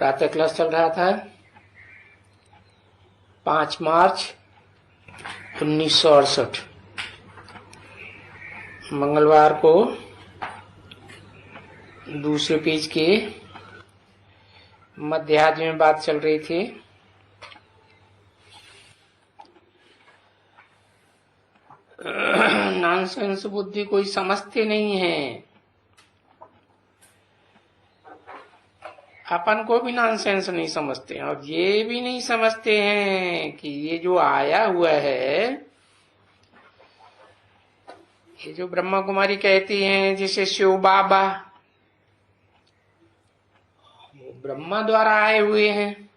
प्रातः क्लास चल रहा था 5 मार्च 1968 मंगलवार को दूसरे पेज के मध्याह्न में बात चल रही थी। नॉनसेंस बुद्धि कोई समझते नहीं है, अपन को भी नॉनसेंस नहीं समझते हैं और ये भी नहीं समझते हैं कि ये जो आया हुआ है, ये जो ब्रह्मा कुमारी कहती हैं जिसे शिव बाबा, वो ब्रह्मा द्वारा आए हुए हैं।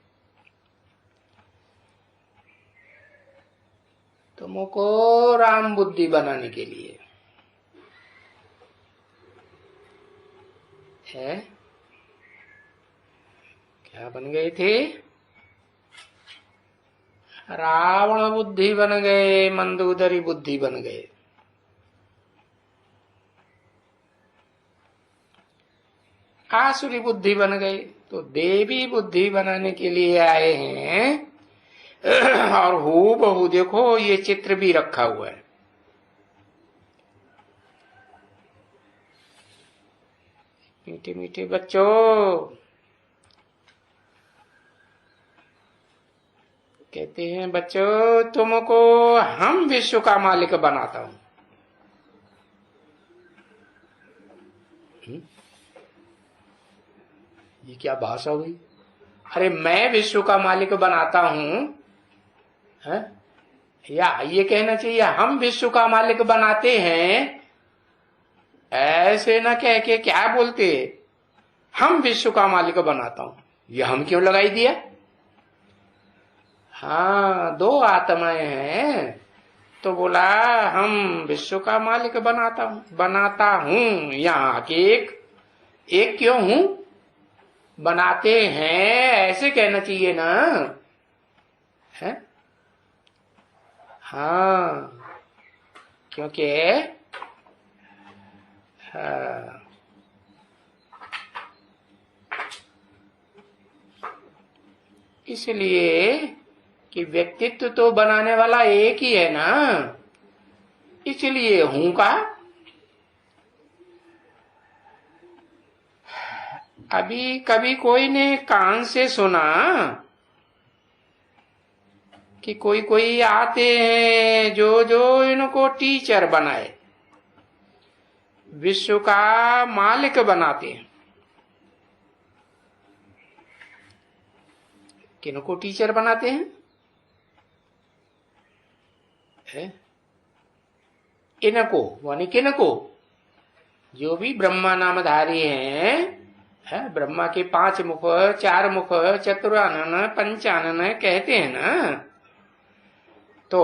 तुमको राम बुद्धि बनाने के लिए है। क्या बन गए थे? रावण बुद्धि बन गए, मंदोदरी बुद्धि बन गए। आसुरी बुद्धि बन गई। तो देवी बुद्धि बनाने के लिए आए हैं। और हूबहू देखो ये चित्र भी रखा हुआ है। मीठे मीठे बच्चों, कहते हैं बच्चों तुमको हम विश्व का मालिक बनाता हूं। ये क्या भाषा हुई? अरे मैं विश्व का मालिक बनाता हूं है? या ये कहना चाहिए हम विश्व का मालिक बनाते हैं। ऐसे ना कह के क्या बोलते, हम विश्व का मालिक बनाता हूं। ये हम क्यों लगाई दिया? हाँ, 2 आत्माएं हैं तो बोला हम विश्व का मालिक बनाता हूं। यहाँ के एक क्यों हूं? बनाते हैं ऐसे कहना चाहिए ना है। हाँ, क्योंकि हाँ, इसलिए कि व्यक्तित्व तो बनाने वाला एक ही है ना, इसलिए हूं का। अभी कभी कोई ने कान से सुना कि कोई आते हैं जो इनको टीचर बनाए, विश्व का मालिक बनाते हैं। किनको टीचर बनाते हैं? इनको यानी किनको? जो भी ब्रह्मा नामधारी हैं, ब्रह्मा के 5 मुख, 4 मुख, चतुरानन, पंचानन कहते हैं ना। तो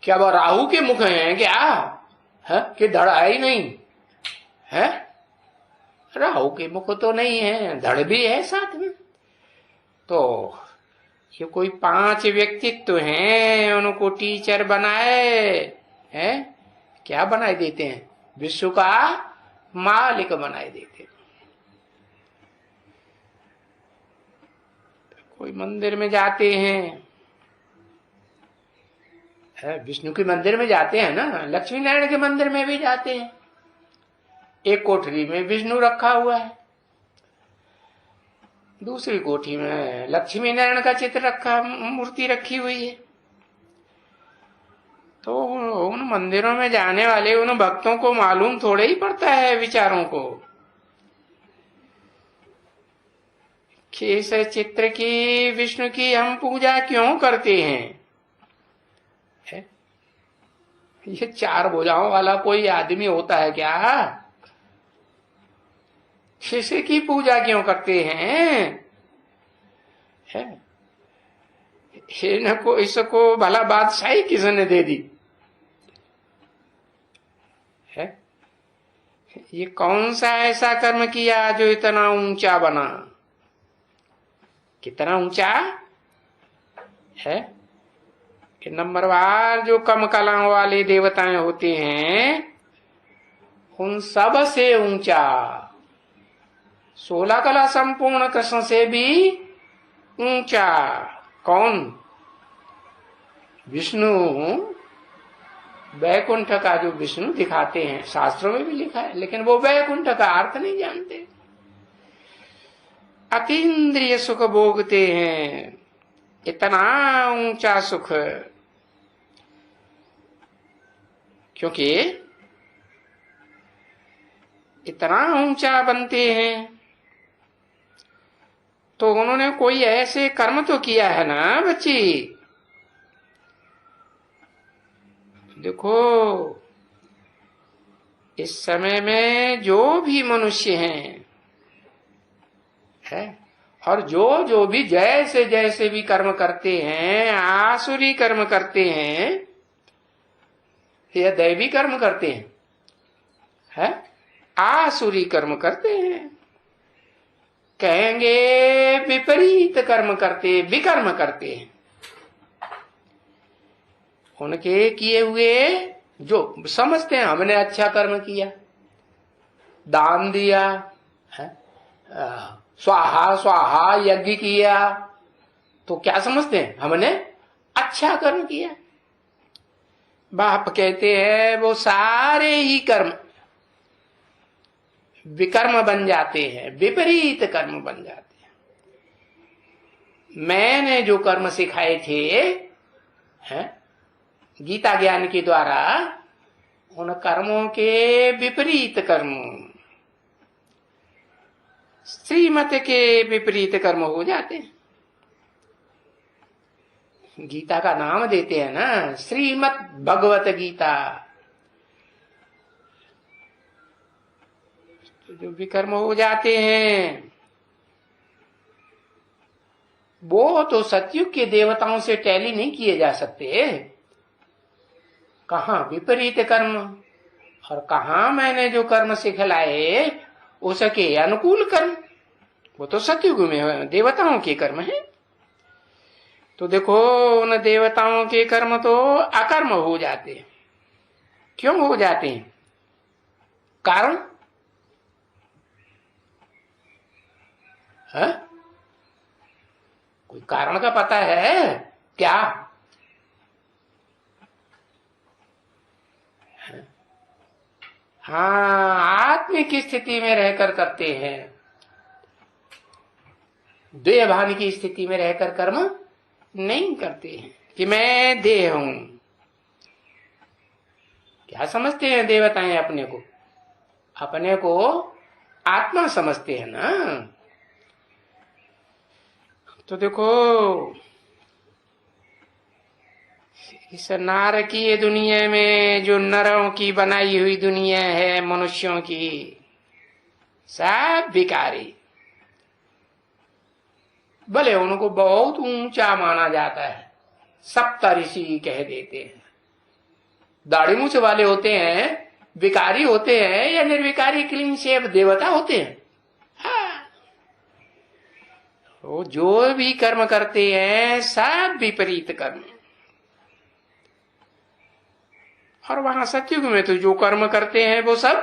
क्या वो राहु के मुख हैं क्या? है कि धड़ है ही नहीं है? राहु के मुख तो नहीं है, धड़ भी है साथ में। तो ये कोई 5 व्यक्तित्व हैं, उनको टीचर बनाए हैं। क्या बनाए देते हैं? विश्व का मालिक बनाए देते हैं। कोई मंदिर में जाते हैं, विष्णु के मंदिर में जाते हैं ना, लक्ष्मी नारायण के मंदिर में भी जाते हैं। एक कोठरी में विष्णु रखा हुआ है, दूसरी कोठी में लक्ष्मी नारायण का चित्र रखा, मूर्ति रखी हुई है। तो उन मंदिरों में जाने वाले उन भक्तों को मालूम थोड़े ही पड़ता है विचारों को कि इस चित्र की, विष्णु की हम पूजा क्यों करते हैं। ये 4 भुजाओं वाला कोई आदमी होता है क्या? किसी की पूजा क्यों करते हैं? इनको इसको भला बादशाही किसने दे दी है? ये कौन सा ऐसा कर्म किया जो इतना ऊंचा बना? कितना ऊंचा है कि नंबरवार जो कम कलाओं वाले देवताएं होते हैं, उन सब से ऊंचा 16 कला संपूर्ण कृष्ण से भी ऊंचा। कौन? विष्णु। वैकुंठ का जो विष्णु दिखाते हैं, शास्त्रों में भी लिखा है, लेकिन वो वैकुंठ का अर्थ नहीं जानते। अतीन्द्रिय सुख भोगते हैं, इतना ऊंचा सुख, क्योंकि इतना ऊंचा बनते हैं तो उन्होंने कोई ऐसे कर्म तो किया है ना बच्ची। देखो, इस समय में जो भी मनुष्य हैं है, और जो भी जैसे जैसे भी कर्म करते हैं, आसुरी कर्म करते हैं या दैवी कर्म करते हैं, है? आसुरी कर्म करते हैं, कहेंगे विपरीत कर्म करते, विकर्म करते हैं। उनके किए हुए जो समझते हैं हमने अच्छा कर्म किया, दान दिया है, स्वाहा स्वाहा यज्ञ किया, तो क्या समझते हैं? हमने अच्छा कर्म किया। बाप कहते हैं वो सारे ही कर्म विकर्म बन जाते हैं, विपरीत कर्म बन जाते हैं। मैंने जो कर्म सिखाए थे हैं, गीता ज्ञान के द्वारा, उन कर्मों के विपरीत कर्म, श्रीमत के विपरीत कर्म हो जाते हैं। गीता का नाम देते हैं ना, श्रीमत भगवत गीता। तो जो विकर्म हो जाते हैं वो तो सतयुग के देवताओं से टैली नहीं किए जा सकते। कहाँ विपरीत कर्म और कहाँ मैंने जो कर्म सिखलाए उसके अनुकूल कर्म, वो तो सतयुग में देवताओं के कर्म है। तो देखो, उन देवताओं के कर्म तो अकर्म हो जाते हैं। क्यों हो जाते हैं? कारण है? कोई कारण का पता है क्या? हाँ, आत्मिक स्थिति में रहकर करते हैं, देहभान की स्थिति में रहकर कर्म नहीं करते हैं कि मैं देह हूं। क्या समझते हैं देवताएं अपने को? अपने को आत्मा समझते हैं ना। तो देखो, इस नारकीय दुनिया में जो नरों की बनाई हुई दुनिया है, मनुष्यों की, सब विकारी। भले उनको बहुत ऊंचा माना जाता है, सप्तऋषि कह देते हैं, दाढ़ी मूछ वाले होते हैं, विकारी होते हैं या निर्विकारी क्लीन शेव देवता होते हैं। वो जो भी कर्म करते हैं सब विपरीत कर्म। और वहां सतयुग में तो जो कर्म करते हैं वो सब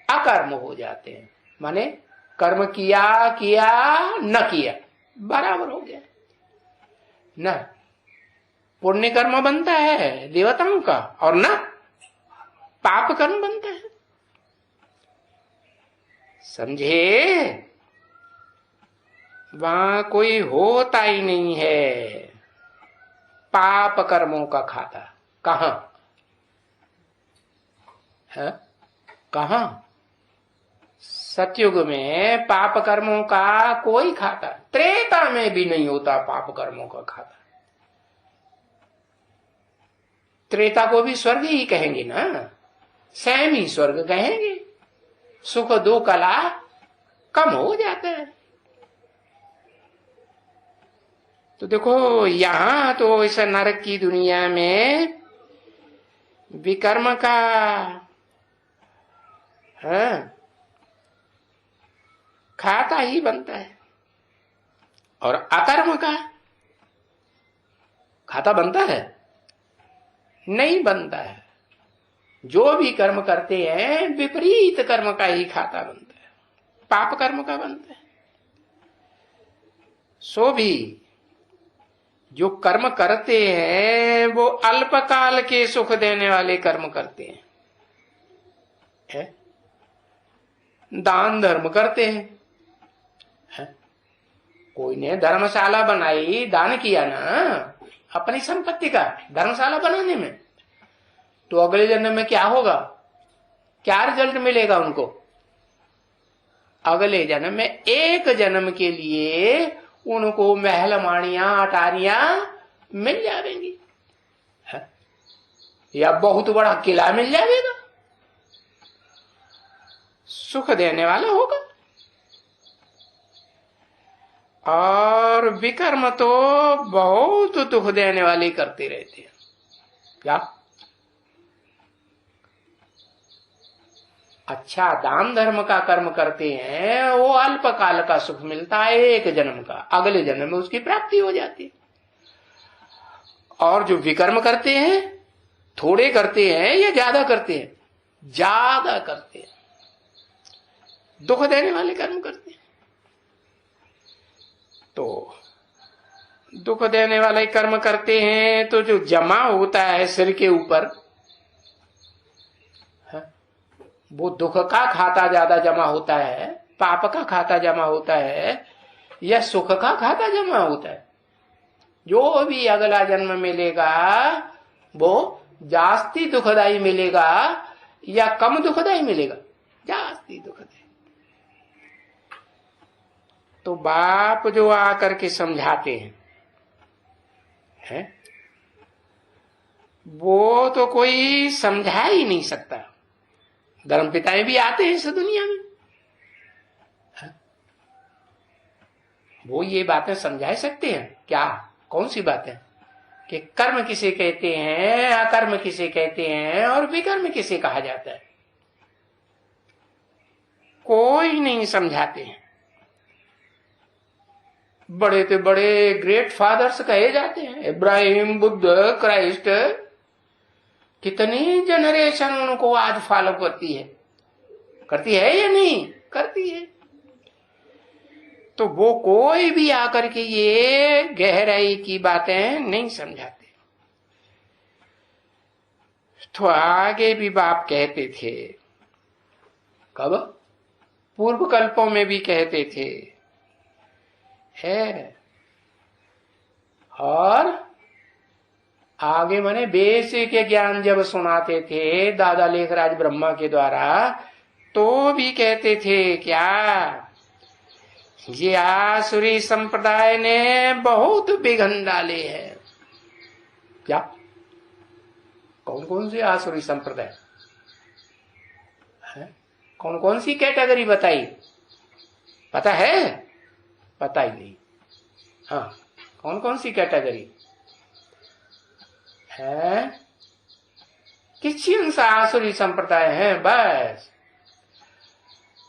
अकर्म हो जाते हैं। माने कर्म किया किया न किया बराबर हो गया। न पुण्य कर्म बनता है देवताओं का और न पाप कर्म बनता है। समझे? वहां कोई होता ही नहीं है पाप कर्मों का खाता। कहां है? कहां? सतयुग में पाप कर्मों का कोई खाता, त्रेता में भी नहीं होता पाप कर्मों का खाता। त्रेता को भी स्वर्ग ही कहेंगे ना, स्वयं ही स्वर्ग कहेंगे। सुख दो कला कम हो जाता है। तो देखो, यहां तो इस नरक की दुनिया में विकर्म का खाता ही बनता है और अकर्म का खाता बनता है? नहीं बनता है। जो भी कर्म करते हैं विपरीत कर्म का ही खाता बनता है। पाप कर्म का बनता है। सो भी जो कर्म करते हैं वो अल्पकाल के सुख देने वाले कर्म करते हैं, है? दान धर्म करते हैं, है? कोई ने धर्मशाला बनाई, दान किया ना अपनी संपत्ति का धर्मशाला बनाने में, तो अगले जन्म में क्या होगा, क्या रिजल्ट मिलेगा उनको? अगले जन्म में एक जन्म के लिए उनको महल माणियां अटारियां मिल जाएंगी, या बहुत बड़ा किला मिल जाएगा, सुख देने वाला होगा। और विकर्म तो बहुत दुख देने वाले करते रहते हैं। क्या अच्छा दान धर्म का कर्म करते हैं, वो अल्पकाल का सुख मिलता है, एक जन्म का, अगले जन्म में उसकी प्राप्ति हो जाती है। और जो विकर्म करते हैं, थोड़े करते हैं या ज्यादा करते हैं, ज्यादा करते हैं, दुख देने वाले कर्म करते हैं। तो दुख देने वाले कर्म करते हैं तो जो जमा होता है सिर के ऊपर, वो दुख का खाता ज्यादा जमा होता है, पाप का खाता जमा होता है, या सुख का खाता जमा होता है? जो भी अगला जन्म मिलेगा वो जास्ती दुखदाई मिलेगा या कम दुखदाई मिलेगा? जास्ती दुखदाई। तो बाप जो आकर के समझाते हैं, वो तो कोई समझा ही नहीं सकता। धर्म पिताएं भी आते हैं इस दुनिया में, वो ये बातें समझा सकते हैं क्या? कौन सी बातें? कि कर्म किसे कहते हैं, अकर्म किसे कहते हैं, और विकर्म किसे कहा जाता है, कोई नहीं समझाते हैं। बड़े से बड़े ग्रेट फादर्स कहे जाते हैं, इब्राहिम, बुद्ध, क्राइस्ट, कितनी जनरेशन उनको आज फॉलो करती है या नहीं करती है? तो वो कोई भी आकर के ये गहराई की बातें नहीं समझाते। तो आगे भी बाप कहते थे, कब? पूर्व कल्पों में भी कहते थे, है। और आगे माने बेसिक ज्ञान जब सुनाते थे दादा लेखराज ब्रह्मा के द्वारा, तो भी कहते थे क्या? ये आसुरी संप्रदाय ने बहुत विघन डाले हैं। क्या? कौन कौन से आसुरी संप्रदाय है? कौन कौन सी कैटेगरी बताई? पता है? पता ही नहीं। हाँ, कौन कौन सी कैटेगरी है? क्रिश्चियन आसुरी संप्रदाय है बस।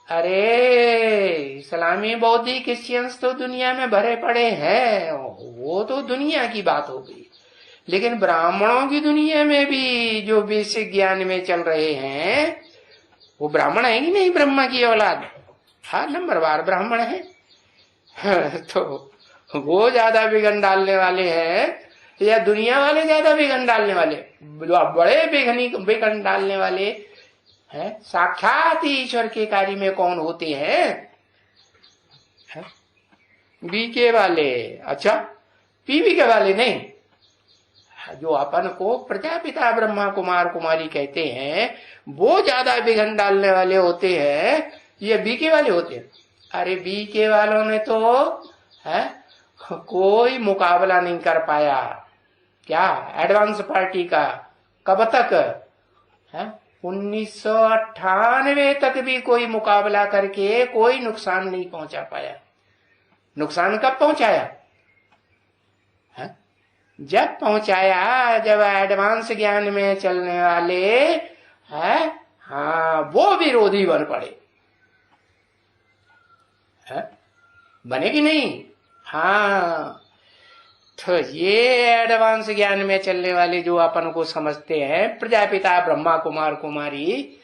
अरे इस्लामी बौद्धी क्रिश्चियंस तो दुनिया में भरे पड़े हैं, वो तो दुनिया की बात हो गई। लेकिन ब्राह्मणों की दुनिया में भी जो बेसिक ज्ञान में चल रहे हैं, वो ब्राह्मण है कि नहीं? ब्रह्मा की औलाद, हाँ, नंबरवार ब्राह्मण है। तो वो ज्यादा विघन डालने वाले हैं या दुनिया वाले ज्यादा विघन डालने वाले? बड़े विघन डालने वाले हैं साक्षात ईश्वर के कार्य में कौन होते हैं? बीके वाले। अच्छा, पीवी के वाले नहीं। जो अपन को प्रजापिता ब्रह्मा कुमार कुमारी कहते हैं, वो ज्यादा विघन डालने वाले होते हैं, ये बीके वाले होते हैं। अरे बीके वालों ने तो है कोई मुकाबला नहीं कर पाया। क्या? एडवांस पार्टी का कब तक है? 1998 तक भी कोई मुकाबला करके कोई नुकसान नहीं पहुंचा पाया। नुकसान कब पहुंचाया है? जब पहुंचाया जब एडवांस ज्ञान में चलने वाले है, हाँ, वो विरोधी बन पड़े है? बने कि नहीं? हाँ। तो ये एडवांस ज्ञान में चलने वाले जो अपन को समझते हैं प्रजापिता ब्रह्मा कुमार कुमारी,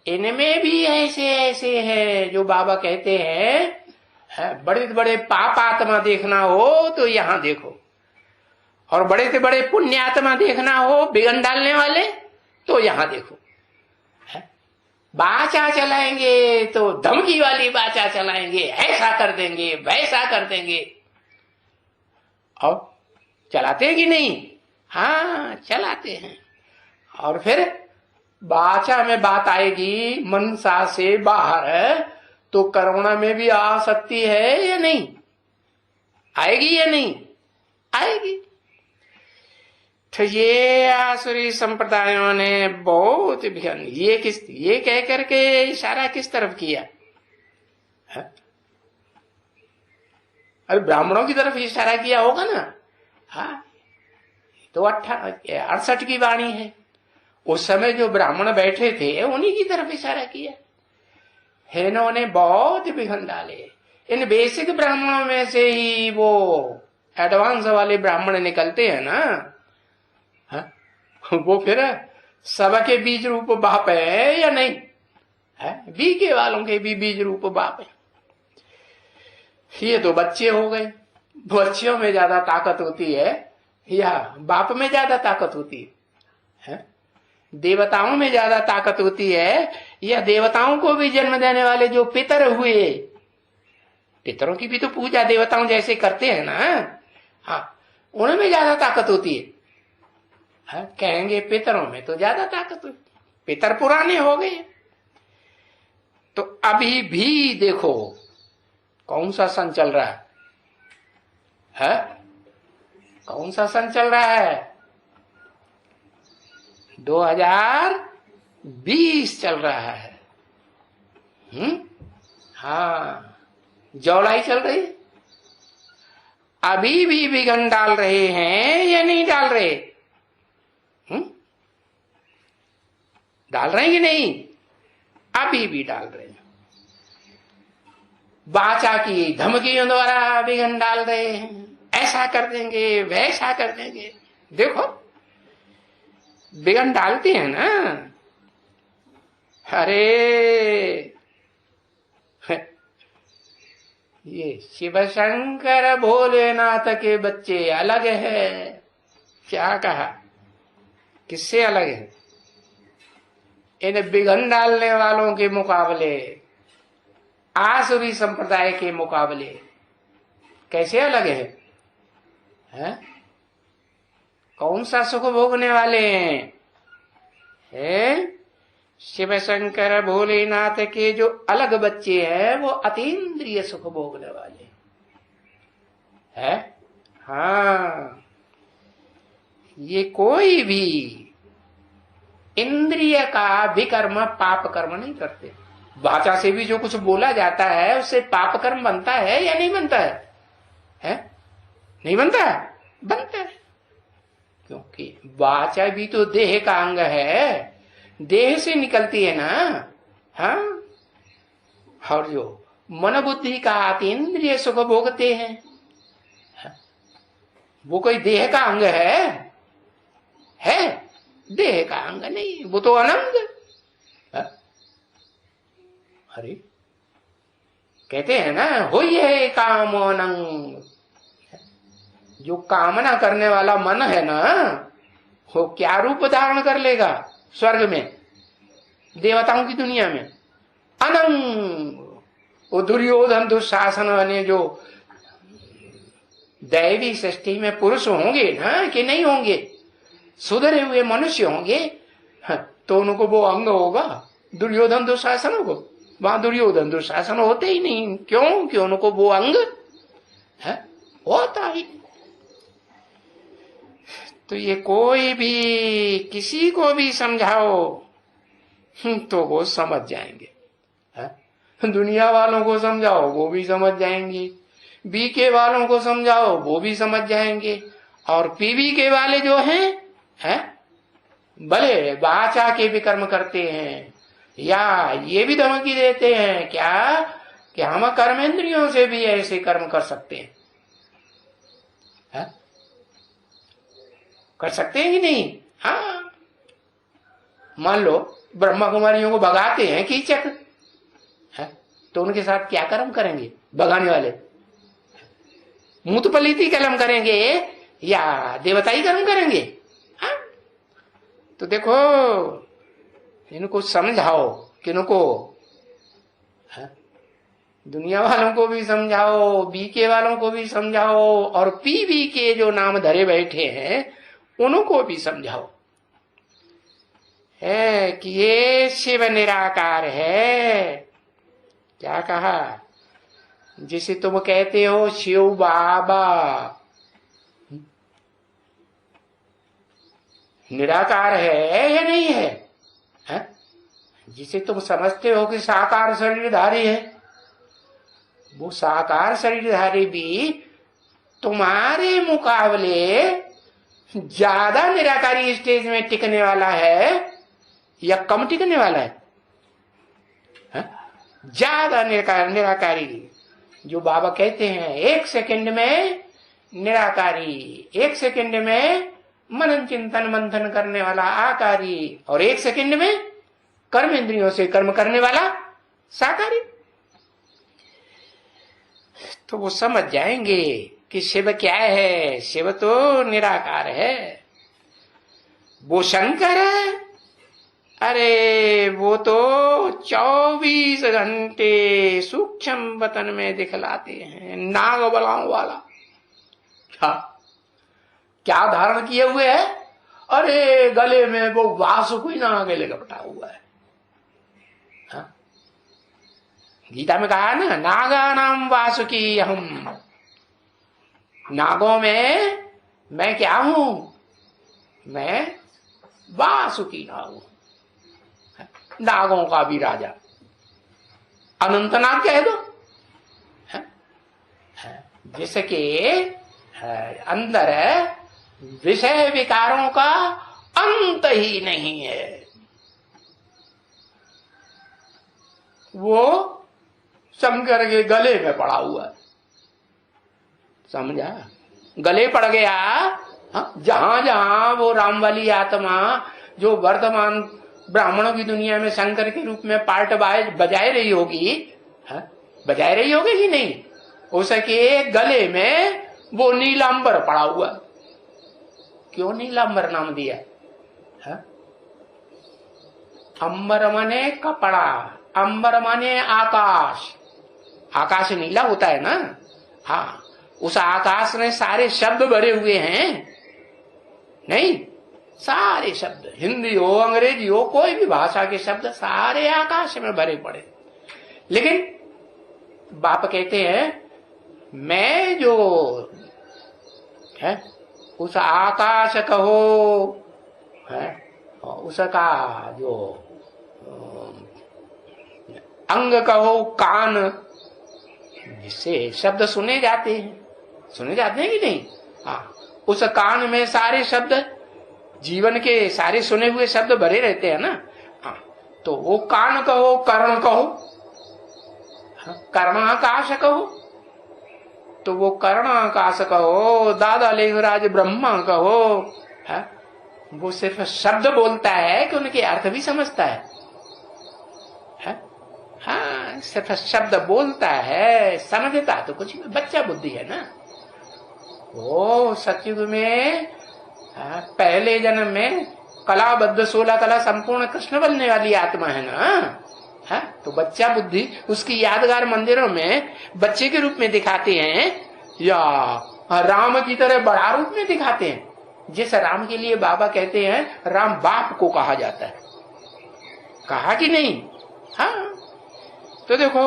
इनमें भी ऐसे ऐसे है जो बाबा कहते हैं, बड़े बड़े पाप आत्मा देखना हो तो यहां देखो, और बड़े से बड़े पुण्यात्मा देखना हो बिगन डालने वाले तो यहां देखो। बाचा चलाएंगे तो धमकी वाली बाचा चलाएंगे, ऐसा कर देंगे वैसा कर देंगे, और चलाते हैं कि नहीं? हाँ चलाते हैं। और फिर बाचा में बात आएगी मनसा से बाहर है तो करुणा में भी आ सकती है या नहीं? आएगी या नहीं? आएगी। तो ये आसुरी संप्रदायों ने बहुत ये कह करके इशारा किस तरफ किया है? अरे ब्राह्मणों की तरफ इशारा किया होगा ना। हाँ तो 68 की वाणी है, उस समय जो ब्राह्मण बैठे थे उन्हीं की तरफ इशारा किया है। इन्होंने बहुत विघन डाले। इन बेसिक ब्राह्मणों में से ही वो एडवांस वाले ब्राह्मण निकलते हैं ना। हाँ? वो फिर सबके बीज रूप बाप है या नहीं है? बीके वालों के भी बीज रूप बाप है। ये तो बच्चे हो गए, बच्चियों में ज्यादा ताकत होती है या बाप में ज्यादा ताकत होती है? देवताओं में ज्यादा ताकत होती है या देवताओं को भी जन्म देने वाले जो पितर हुए, पितरों की भी तो पूजा देवताओं जैसे करते हैं ना। हाँ उनमें ज्यादा ताकत होती है। हाँ, कहेंगे पितरों में तो ज्यादा ताकत हुई, पितर पुराने हो गए। तो अभी भी देखो कौन सा सन चल रहा है? कौन सा सन चल रहा है? 2020 चल रहा है। हाँ जौलाई चल रही, अभी भी विघन डाल रहे हैं या नहीं डाल रहे? डाल रहे हैं कि नहीं? अभी भी डाल रहे हैं। बाचा की धमकियों द्वारा विघन डाल रहे हैं, ऐसा कर देंगे वैसा कर देंगे। देखो विघन डालते हैं ना। अरे ये शिव शंकर भोलेनाथ के बच्चे अलग है। क्या कहा? किससे अलग है? इन विघन डालने वालों के मुकाबले, आसुरी संप्रदाय के मुकाबले कैसे अलग है? कौन सा सुख भोगने वाले हैं? शिव शंकर भोलेनाथ के जो अलग बच्चे हैं वो अतीन्द्रिय सुख भोगने वाले हैं। हाँ ये कोई भी इंद्रिय का विकर्म पाप कर्म नहीं करते। वाचा से भी जो कुछ बोला जाता है उससे पाप कर्म बनता है या नहीं बनता है? नहीं बनता है? बनता है, क्योंकि वाचा भी तो देह का अंग है, देह से निकलती है ना। हाँ और जो मन बुद्धि का अतीन्द्रिय सुख भोगते हैं वो कोई देह का अंग है? देह का अंग नहीं, वो तो अनंग। अरे कहते हैं ना हो ये काम अनंग। जो कामना करने वाला मन है ना वो क्या रूप धारण कर लेगा स्वर्ग में, देवताओं की दुनिया में? अनंग। वो दुर्योधन दुशासन ने जो दैवी सृष्टि में पुरुष होंगे ना कि नहीं होंगे, सुधरे हुए मनुष्य होंगे, तो उनको वो अंग होगा दुर्योधन दुशासन को। वहां दुर्योधन दुशासन होते ही नहीं। क्यों? कि उनको वो अंग होता ही। तो ये कोई भी किसी को भी समझाओ तो वो समझ जाएंगे। दुनिया वालों को समझाओ वो भी समझ जाएंगे, बीके वालों को समझाओ वो भी समझ जाएंगे, और पीवी के वाले जो हैं भले वाचा के भी कर्म करते हैं या ये भी धमकी देते हैं क्या कि हम कर्मेंद्रियों से भी ऐसे कर्म कर सकते हैं। कर सकते हैं कि नहीं? हाँ मान लो ब्रह्मा कुमारियों को भगाते हैं कीचक है, तो उनके साथ क्या कर्म करेंगे भगाने वाले? मूतपलीती कर्म करेंगे या देवताई कर्म करेंगे? हाँ? तो देखो इनको समझाओ, किनको? दुनिया वालों को भी समझाओ, बीके वालों को भी समझाओ, और पीवी के जो नाम धरे बैठे हैं उनको भी समझाओ है कि ये शिव निराकार है। क्या कहा? जिसे तुम कहते हो शिव बाबा, निराकार है या नहीं है? जिसे तुम समझते हो कि साकार शरीरधारी है, वो साकार शरीरधारी भी तुम्हारे मुकाबले ज्यादा निराकारी स्टेज में टिकने वाला है या कम टिकने वाला है? ज्यादा निराकारी। जो बाबा कहते हैं 1 सेकंड में निराकारी, 1 सेकंड में मनन चिंतन मंथन करने वाला आकारी, और 1 सेकंड में कर्म इंद्रियों से कर्म करने वाला साकारी। तो वो समझ जाएंगे कि शिव क्या है। शिव तो निराकार है। वो शंकर है, अरे वो तो 24 घंटे सूक्ष्म वतन में दिखलाते हैं, नाग बलाओं वाला। क्या धारण किए हुए है? अरे गले में वो वासुकी नाग लपटा हुआ है। गीता में कहा ना, नागा नाम वासुकी हम। नागों में मैं क्या हूं? मैं वासुकी नाग हूं, नागों का भी राजा। अनंतनाग कह दो, जिसके अंदर विषय विकारों का अंत ही नहीं है। वो शंकर के गले में पड़ा हुआ है, समझा? गले पड़ गया। जहां जहां वो राम वाली आत्मा जो वर्तमान ब्राह्मणों की दुनिया में शंकर के रूप में पार्ट बजाए रही होगी, बजाए रही होगी कि नहीं, उसके गले में वो नीलांबर पड़ा हुआ। क्यों नीलांबर नाम दिया? अंबर माने कपड़ा, अंबर माने आकाश। आकाश नीला होता है ना। हाँ, उस आकाश में सारे शब्द भरे हुए हैं। नहीं, सारे शब्द, हिंदी हो अंग्रेजी हो कोई भी भाषा के शब्द सारे आकाश में भरे पड़े। लेकिन बाप कहते हैं मैं जो है उस आकाश कहो है, उसका जो अंग कहो कान, जिससे शब्द सुने जाते हैं कि नहीं? हाँ, उस कान में सारे शब्द, जीवन के सारे सुने हुए शब्द भरे रहते हैं ना। हाँ, तो वो कान कहो, कर्ण कहो, कर्णाकाश कहो, तो वो कर्णाकाश कहो, दादा लेखराज ब्रह्मा कहो। वो सिर्फ शब्द बोलता है कि उनके अर्थ भी समझता है? हाँ, सिर्फ शब्द बोलता है, समझता तो कुछ बच्चा बुद्धि है ना। वो सतयुग में पहले जन्म में कलाबद्ध 16 कला संपूर्ण कृष्ण बनने वाली आत्मा है ना। तो बच्चा बुद्धि उसकी यादगार मंदिरों में बच्चे के रूप में दिखाते हैं या राम की तरह बड़ा रूप में दिखाते हैं। जिस राम के लिए बाबा कहते हैं राम बाप को कहा जाता है, कहा कि नहीं? हाँ, तो देखो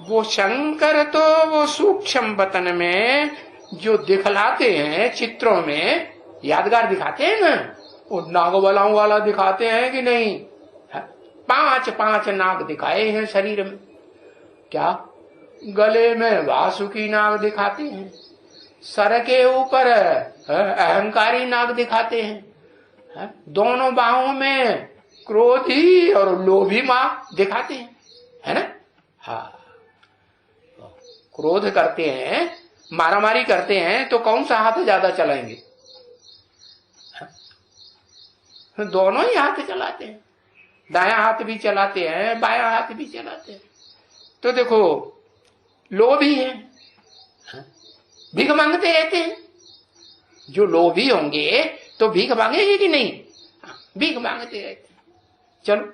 वो शंकर तो वो सूक्ष्म वतन में जो दिखलाते हैं, चित्रों में यादगार दिखाते हैं ना, वो नागबलाओं वाला दिखाते हैं कि नहीं? 5 नाग दिखाए हैं शरीर में। क्या? गले में वासुकी नाग दिखाते हैं, सर के ऊपर अहंकारी नाग दिखाते हैं, दोनों बाहों में क्रोधी और लोभी नाग दिखाते हैं, है ना? हाँ, क्रोध करते हैं, मारामारी करते हैं तो कौन सा हाथ ज्यादा चलाएंगे? दोनों ही हाथ चलाते हैं। दायां हाथ भी चलाते हैं, बायां हाथ भी चलाते हैं। तो देखो लोभी है, भीख मांगते रहते हैं। जो लोभी होंगे तो भीख मांगेंगे कि नहीं? भीख मांगते रहते हैं। चलो,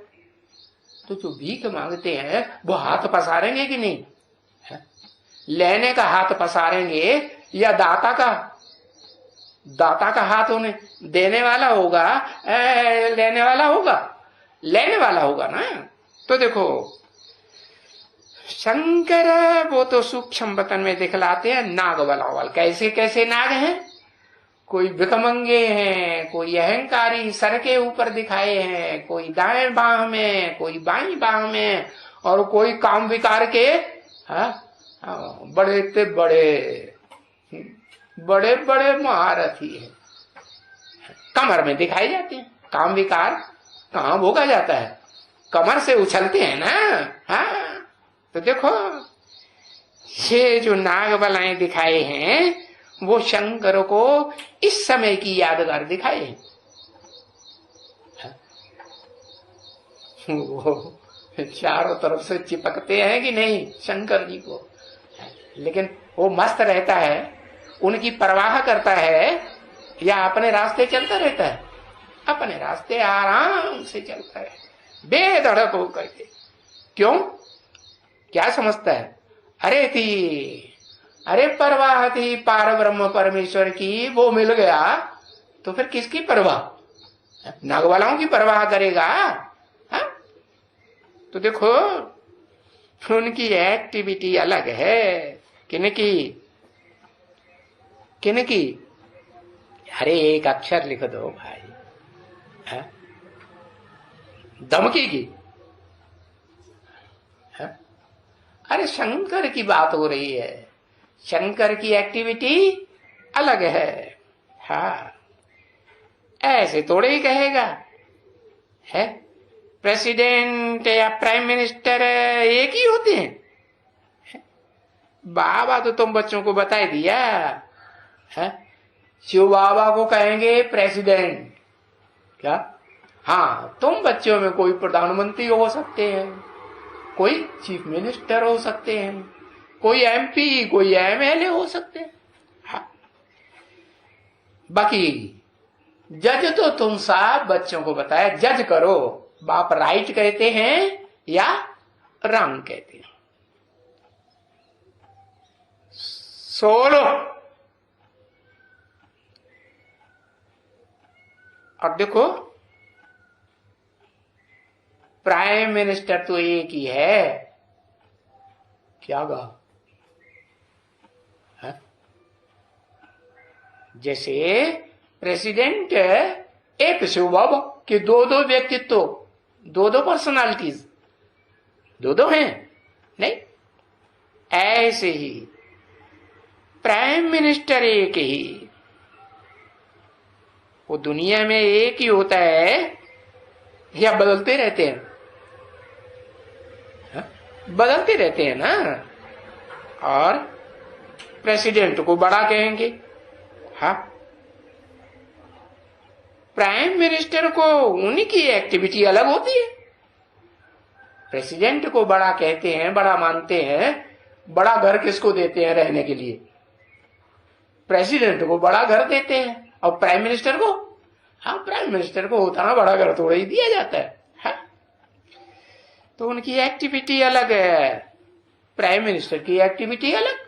तो जो भीख मांगते हैं वो हाथ पसारेंगे कि नहीं? लेने का हाथ पसारेंगे या दाता का? दाता का हाथ होने, देने वाला होगा लेने वाला होगा? लेने वाला होगा ना। तो देखो शंकर वो तो सूक्ष्म वतन में दिखलाते हैं नाग बलावल। कैसे कैसे नाग हैं? कोई भिखमंगे हैं, कोई अहंकारी सर के ऊपर दिखाए हैं, कोई दाएं बाह में, कोई बाईं बाह में, और कोई काम विकार के बड़े ते बड़े बड़े महारथी है, कमर में दिखाई जाते हैं। काम विकार कहाँ भोगा जाता है? कमर से उछलते हैं ना। हाँ, तो देखो ये जो नाग बलाएं दिखाए हैं वो शंकर को इस समय की यादगार दिखाए हैं। वो चारों तरफ से चिपकते हैं कि नहीं शंकर जी को, लेकिन वो मस्त रहता है, उनकी परवाह करता है या अपने रास्ते चलता रहता है? अपने रास्ते आराम से चलता है, बेधड़क होकर के। क्यों? क्या समझता है? अरे परवाह थी पार ब्रह्म परमेश्वर की, वो मिल गया तो फिर किसकी परवाह? नागवालाओं की परवाह करेगा? हा? तो देखो उनकी एक्टिविटी अलग है। किनकी? अरे एक अक्षर लिख दो भाई, धमकी की। अरे शंकर की बात हो रही है, शंकर की एक्टिविटी अलग है। हाँ, ऐसे थोड़े ही कहेगा है प्रेसिडेंट या प्राइम मिनिस्टर एक ही होते हैं। बाबा तो तुम बच्चों को बता दिया है, शिव बाबा को कहेंगे प्रेसिडेंट। क्या? हाँ, तुम बच्चों में कोई प्रधानमंत्री हो सकते हैं, कोई चीफ मिनिस्टर हो सकते हैं, कोई एमपी, कोई एमएलए हो सकते हैं। हाँ। बाकी जज तो तुम साहब बच्चों को बताया, जज करो, बाप राइट कहते हैं या रॉन्ग कहते हैं। सोलो। और देखो प्राइम मिनिस्टर तो एक ही है। क्या कहा? जैसे प्रेसिडेंट एक शिव बाबा के दो व्यक्तित्व, दो पर्सनालिटीज, दो हैं नहीं, ऐसे ही प्राइम मिनिस्टर एक ही। वो दुनिया में एक ही होता है या बदलते रहते हैं? बदलते रहते हैं ना। और प्रेसिडेंट को बड़ा कहेंगे, हाँ, प्राइम मिनिस्टर को उनकी एक्टिविटी अलग होती है। प्रेसिडेंट को बड़ा कहते हैं, बड़ा मानते हैं। बड़ा घर किसको देते हैं रहने के लिए? प्रेसिडेंट को बड़ा घर देते हैं। और प्राइम मिनिस्टर को? हाँ, प्राइम मिनिस्टर को उतना बड़ा घर थोड़ा ही दिया जाता है। हाँ? तो उनकी एक्टिविटी अलग है, प्राइम मिनिस्टर की एक्टिविटी अलग।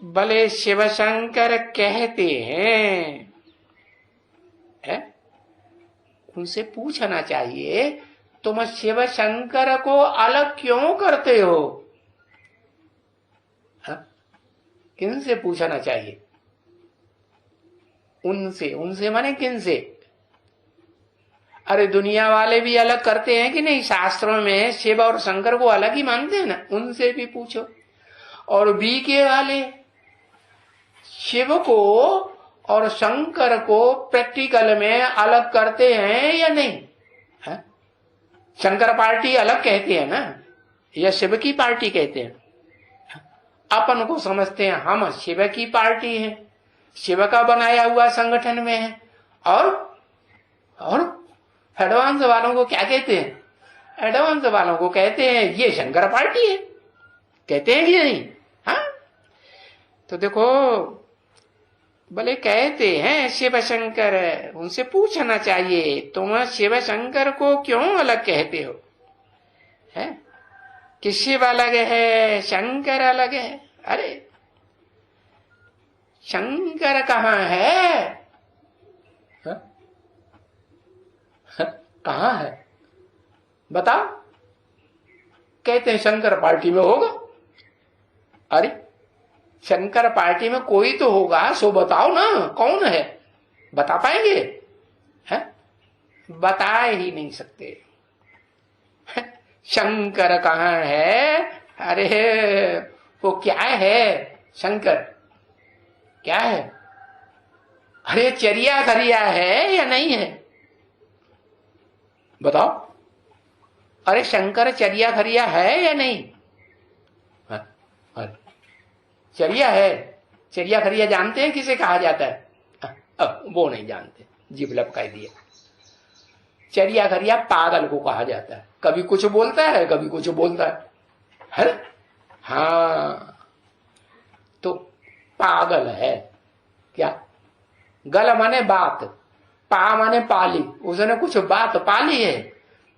भले शिवशंकर कहते हैं, उनसे पूछना चाहिए तुम शिवशंकर को अलग क्यों करते हो? किनसे पूछना चाहिए? उनसे माने किनसे? अरे दुनिया वाले भी अलग करते हैं कि नहीं? शास्त्रों में शिव और शंकर को अलग ही मानते हैं ना, उनसे भी पूछो। और बीके वाले शिव को और शंकर को प्रैक्टिकल में अलग करते हैं या नहीं? है? शंकर पार्टी अलग कहते हैं ना, या शिव की पार्टी कहते हैं? अपन को समझते हैं हम शिव की पार्टी है, शिव का बनाया हुआ संगठन में है, और एडवांस वालों को क्या कहते हैं? एडवांस वालों को कहते हैं ये शंकर पार्टी है, कहते हैं कि नहीं? हाँ, तो देखो, भले कहते हैं शिव शंकर, उनसे पूछना चाहिए तुम शिव शंकर को क्यों अलग कहते हो? है कि शिव अलग है, शंकर अलग है? अरे शंकर कहाँ है? कहाँ है बताओ? कहते हैं शंकर पार्टी में होगा। अरे शंकर पार्टी में कोई तो होगा, सो बताओ ना कौन है, बता पाएंगे? है बता ही नहीं सकते। शंकर कहाँ है? अरे वो क्या है शंकर? क्या है? अरे चरिया खरिया है या नहीं है? बताओ। अरे शंकर चरिया खरिया है या नहीं? अरे चरिया है। चरिया खरिया जानते हैं किसे कहा जाता है? वो नहीं जानते, जीभ लपकाई दिया। चरिया खरिया पागल को कहा जाता है, कभी कुछ बोलता है कभी कुछ बोलता है? हाँ, तो पागल है क्या? गल माने बात, पा माने पाली, उसने कुछ बात पाली है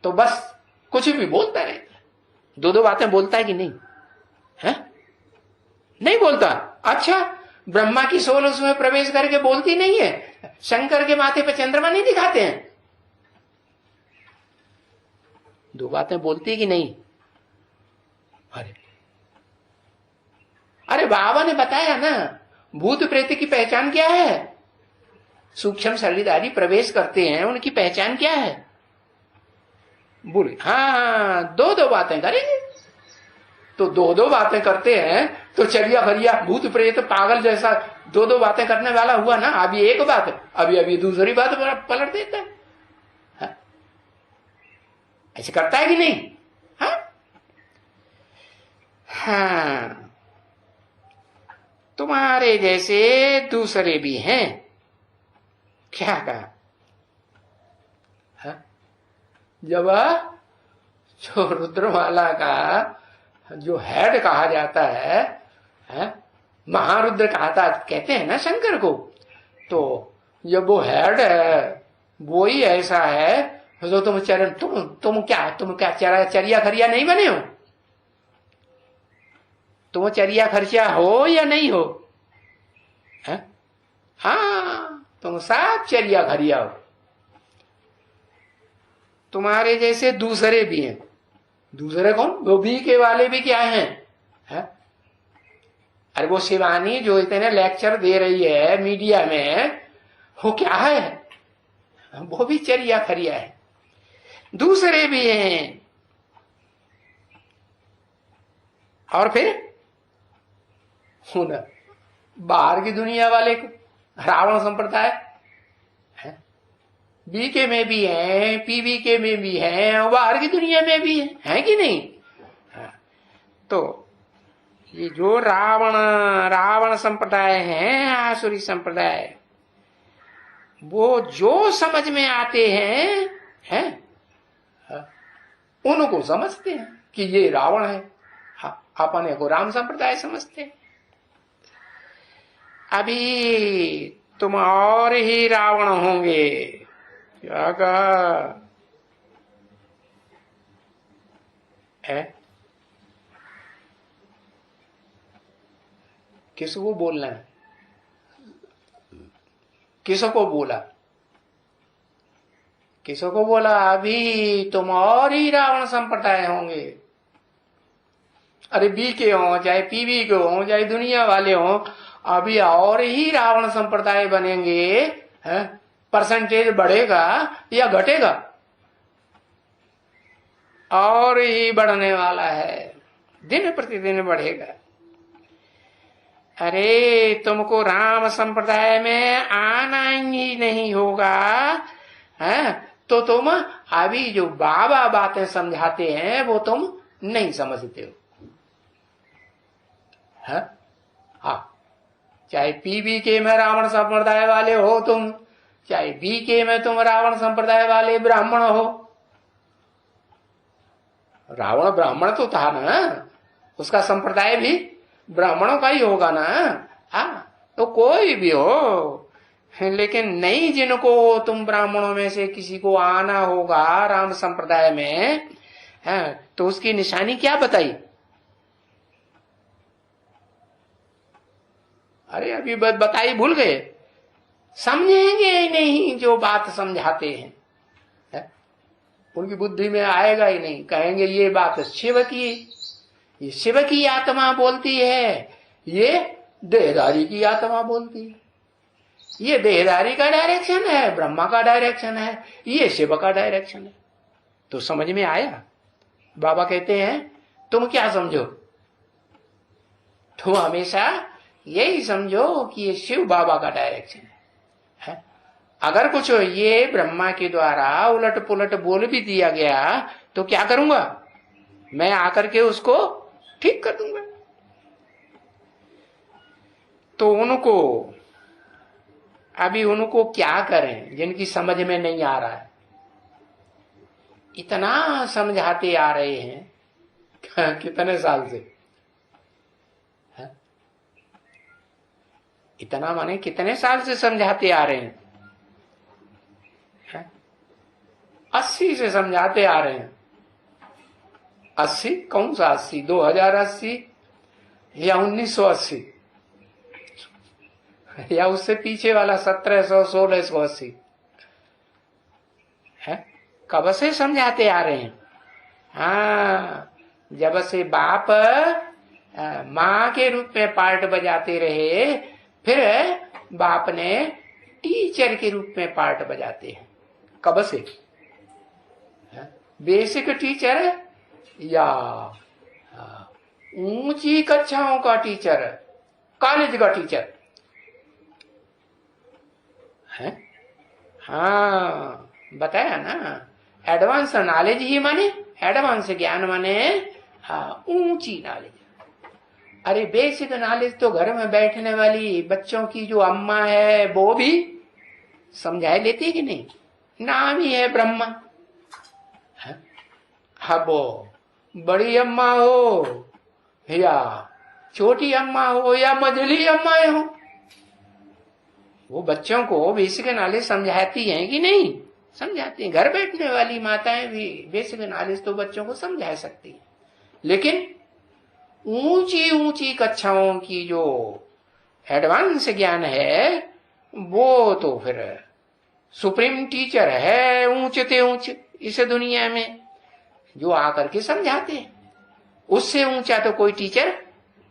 तो बस कुछ भी बोलता रहता है। दो दो बातें बोलता है कि नहीं? है नहीं बोलता। अच्छा, ब्रह्मा की सोल उसमें प्रवेश करके बोलती नहीं है? शंकर के माथे पे चंद्रमा नहीं दिखाते हैं? दो बातें बोलती है कि नहीं? अरे बाबा ने बताया ना, भूत प्रेत की पहचान क्या है? सूक्ष्म शरीरधारी प्रवेश करते हैं, उनकी पहचान क्या है? बोले हाँ, दो दो बातें करेंगे। तो दो दो बातें करते हैं तो चरिया खरिया भूत प्रेत पागल जैसा दो दो बातें करने वाला हुआ ना। अभी एक बात, अभी दूसरी बात पलट देता है। ऐसे करता है कि नहीं? हाँ, तुम्हारे जैसे दूसरे भी हैं। क्या कहा? जब जो रुद्रमाला का जो हेड कहा जाता है, महारुद्र कहते हैं ना शंकर को, तो जब वो हेड है वो ही ऐसा है तो तुम क्या चरिया खरिया नहीं बने हो? तुम चरिया खर्चा हो या नहीं हो? हाँ, तुम सब चरिया खरिया हो। तुम्हारे जैसे दूसरे भी हैं। दूसरे कौन? वो बी के वाले भी क्या हैं? अरे वो शिवानी जो इतने लेक्चर दे रही है मीडिया में, वो क्या है? वो भी चरिया खरिया है। दूसरे भी हैं। और फिर बाहर की दुनिया वाले को रावण संप्रदाय बीके में भी है, पीवीके में भी है, और बाहर की दुनिया में भी है कि नहीं? तो ये जो रावण संप्रदाय है, आसुरी संप्रदाय, वो जो समझ में आते हैं उनको समझते हैं कि ये रावण है। अपने को राम संप्रदाय समझते हैं। अभी तुम और ही रावण होंगे। क्या कहा है? किसको बोलना है? किसको बोला? किसको बोला? अभी तुम और ही रावण संप्रदाय होंगे। अरे बी के हो चाहे पीवी के हो चाहे दुनिया वाले हो, अभी और ही रावण संप्रदाय बनेंगे। परसेंटेज बढ़ेगा या घटेगा? और ही बढ़ने वाला है, दिन प्रतिदिन बढ़ेगा। अरे तुमको राम संप्रदाय में आना ही नहीं होगा, तो तुम अभी जो बाबा बातें समझाते हैं वो तुम नहीं समझते हो। हाँ, चाहे पीवी के में रावण संप्रदाय वाले हो तुम, चाहे बीके में तुम रावण संप्रदाय वाले ब्राह्मण हो। रावण ब्राह्मण तो था ना, उसका संप्रदाय भी ब्राह्मणों का ही होगा ना। तो कोई भी हो, लेकिन नहीं, जिनको तुम ब्राह्मणों में से किसी को आना होगा राम संप्रदाय में, तो उसकी निशानी क्या बताई? अरे अभी बताई भूल गए, समझेंगे ही नहीं जो बात समझाते हैं, उनकी बुद्धि में आएगा ही नहीं। कहेंगे ये बात शिव की, ये शिव की आत्मा बोलती है, ये देहधारी की आत्मा बोलती है। ये देहधारी का डायरेक्शन है, ब्रह्मा का डायरेक्शन है, ये शिव का डायरेक्शन है। तो समझ में आया? बाबा कहते हैं तुम क्या समझो? तुम हमेशा यही समझो कि ये शिव बाबा का डायरेक्शन है। अगर कुछ ये ब्रह्मा के द्वारा उलट पुलट बोल भी दिया गया तो क्या करूंगा? मैं आकर के उसको ठीक कर दूंगा। तो उनको क्या करें जिनकी समझ में नहीं आ रहा है? इतना समझाते आ रहे हैं कितने साल से, इतना माने कितने साल से समझाते आ रहे हैं? 80 से समझाते आ रहे हैं। 80? कौन सा 80? 2080 या 1980 या उससे पीछे वाला 1700 1680 है? कब से समझाते आ रहे हैं? जब से बाप माँ के रूप में पार्ट बजाते रहे, फिर बाप ने टीचर के रूप में पार्ट बजाते हैं। कब से? बेसिक टीचर या ऊंची कक्षाओं का टीचर, कॉलेज का टीचर है? बताया ना, एडवांस नॉलेज ही माने, एडवांस ज्ञान माने ऊंची नॉलेज। अरे बेसिक नॉलेज तो घर में बैठने वाली बच्चों की जो अम्मा है वो भी समझाए लेती कि नहीं? नाम ही है ब्रह्मा। अब बड़ी अम्मा हो या छोटी अम्मा हो या मझली अम्मा हो, वो बच्चों को बेसिक नॉलेज समझाती हैं कि नहीं? समझाती हैं। घर बैठने वाली माताएं भी बेसिक नॉलेज तो बच्चों को समझा सकती हैं, लेकिन ऊंची ऊंची कक्षाओं की जो एडवांस ज्ञान है वो तो फिर सुप्रीम टीचर है ऊंचते ऊंच इस दुनिया में, जो आकर के समझाते हैं। उससे ऊंचा तो कोई टीचर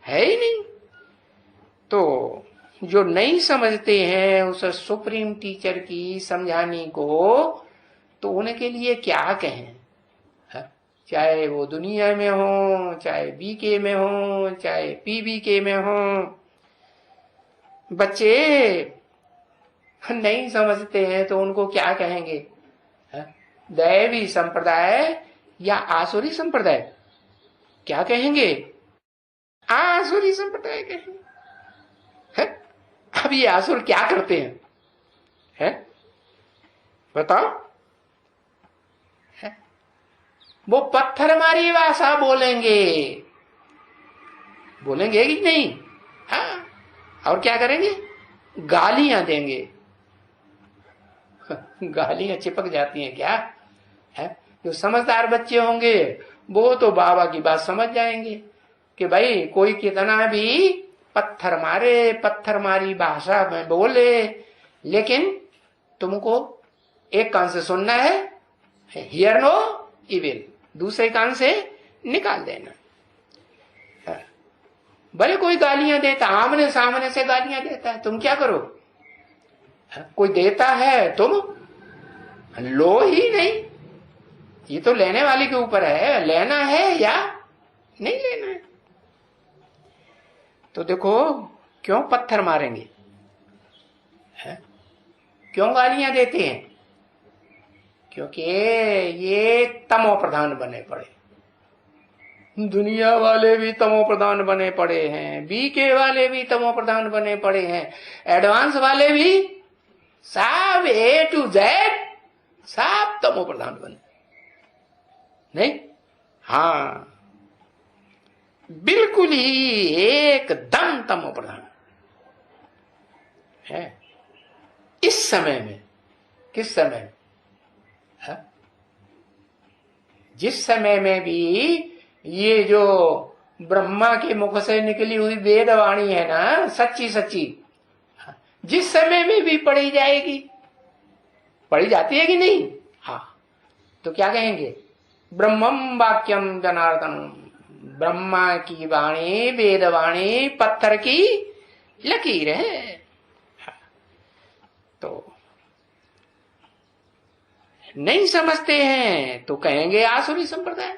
है ही नहीं। तो जो नहीं समझते हैं उस सुप्रीम टीचर की समझाने को, तो उनके लिए क्या कहें? चाहे वो दुनिया में हो, चाहे बीके में हो, चाहे पीबीके में हो, बच्चे नहीं समझते हैं तो उनको क्या कहेंगे? दैवी संप्रदाय या आसुरी संप्रदाय? क्या कहेंगे? आसुरी संप्रदाय कहेंगे। अब ये आसुर क्या करते हैं? बताओ। वो पत्थर मारी भाषा बोलेंगे कि नहीं? और क्या करेंगे? गालियां देंगे। गालियां चिपक जाती हैं क्या? जो समझदार बच्चे होंगे वो तो बाबा की बात समझ जाएंगे कि भाई कोई कितना भी पत्थर मारी भाषा में बोले, लेकिन तुमको एक कान से सुनना है, हियर नो इविल, दूसरे कान से निकाल देना। भले कोई गालियां देता, आमने सामने से गालियां देता है, तुम क्या करो? कोई देता है तुम लो ही नहीं। ये तो लेने वाले के ऊपर है, लेना है या नहीं लेना है। तो देखो क्यों पत्थर मारेंगे, क्यों गालियां देते हैं? क्योंकि ये तमो प्रधान बने पड़े। दुनिया वाले भी तमो प्रधान बने पड़े हैं, बीके वाले भी तमो प्रधान बने पड़े हैं, एडवांस वाले भी सब A to Z सब तमो प्रधान बने, नहीं? हाँ, बिल्कुल ही एकदम तमो प्रधान है इस समय में। किस समय में? है? जिस समय में भी ये जो ब्रह्मा के मुख से निकली हुई वेदवाणी है ना, सच्ची सच्ची, जिस समय में भी पढ़ी जाएगी, पढ़ी जाती है कि नहीं? हाँ, तो क्या कहेंगे? ब्रह्मम वाक्यम जनार्दन, ब्रह्मा की वाणी, वेदवाणी पत्थर की लकीर है। तो नहीं समझते हैं तो कहेंगे आसुरी संप्रदाय,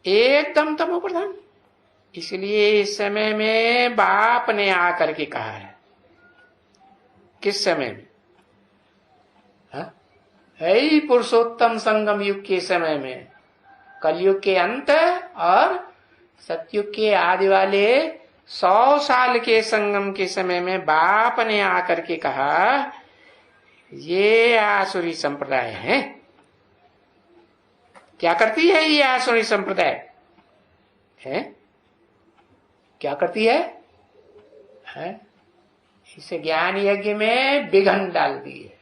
एकदम तमो प्रधान। इसलिए इस समय में बाप ने आकर के कहा है। किस समय में? है पुरुषोत्तम संगम युग के समय में, कलयुग के अंत और सतयुग के आदि वाले 100 साल के संगम के समय में बाप ने आकर के कहा ये आसुरी संप्रदाय है। क्या करती है ये आसुरी संप्रदाय? है क्या करती है? इसे ज्ञान यज्ञ में विघन डाल दी है।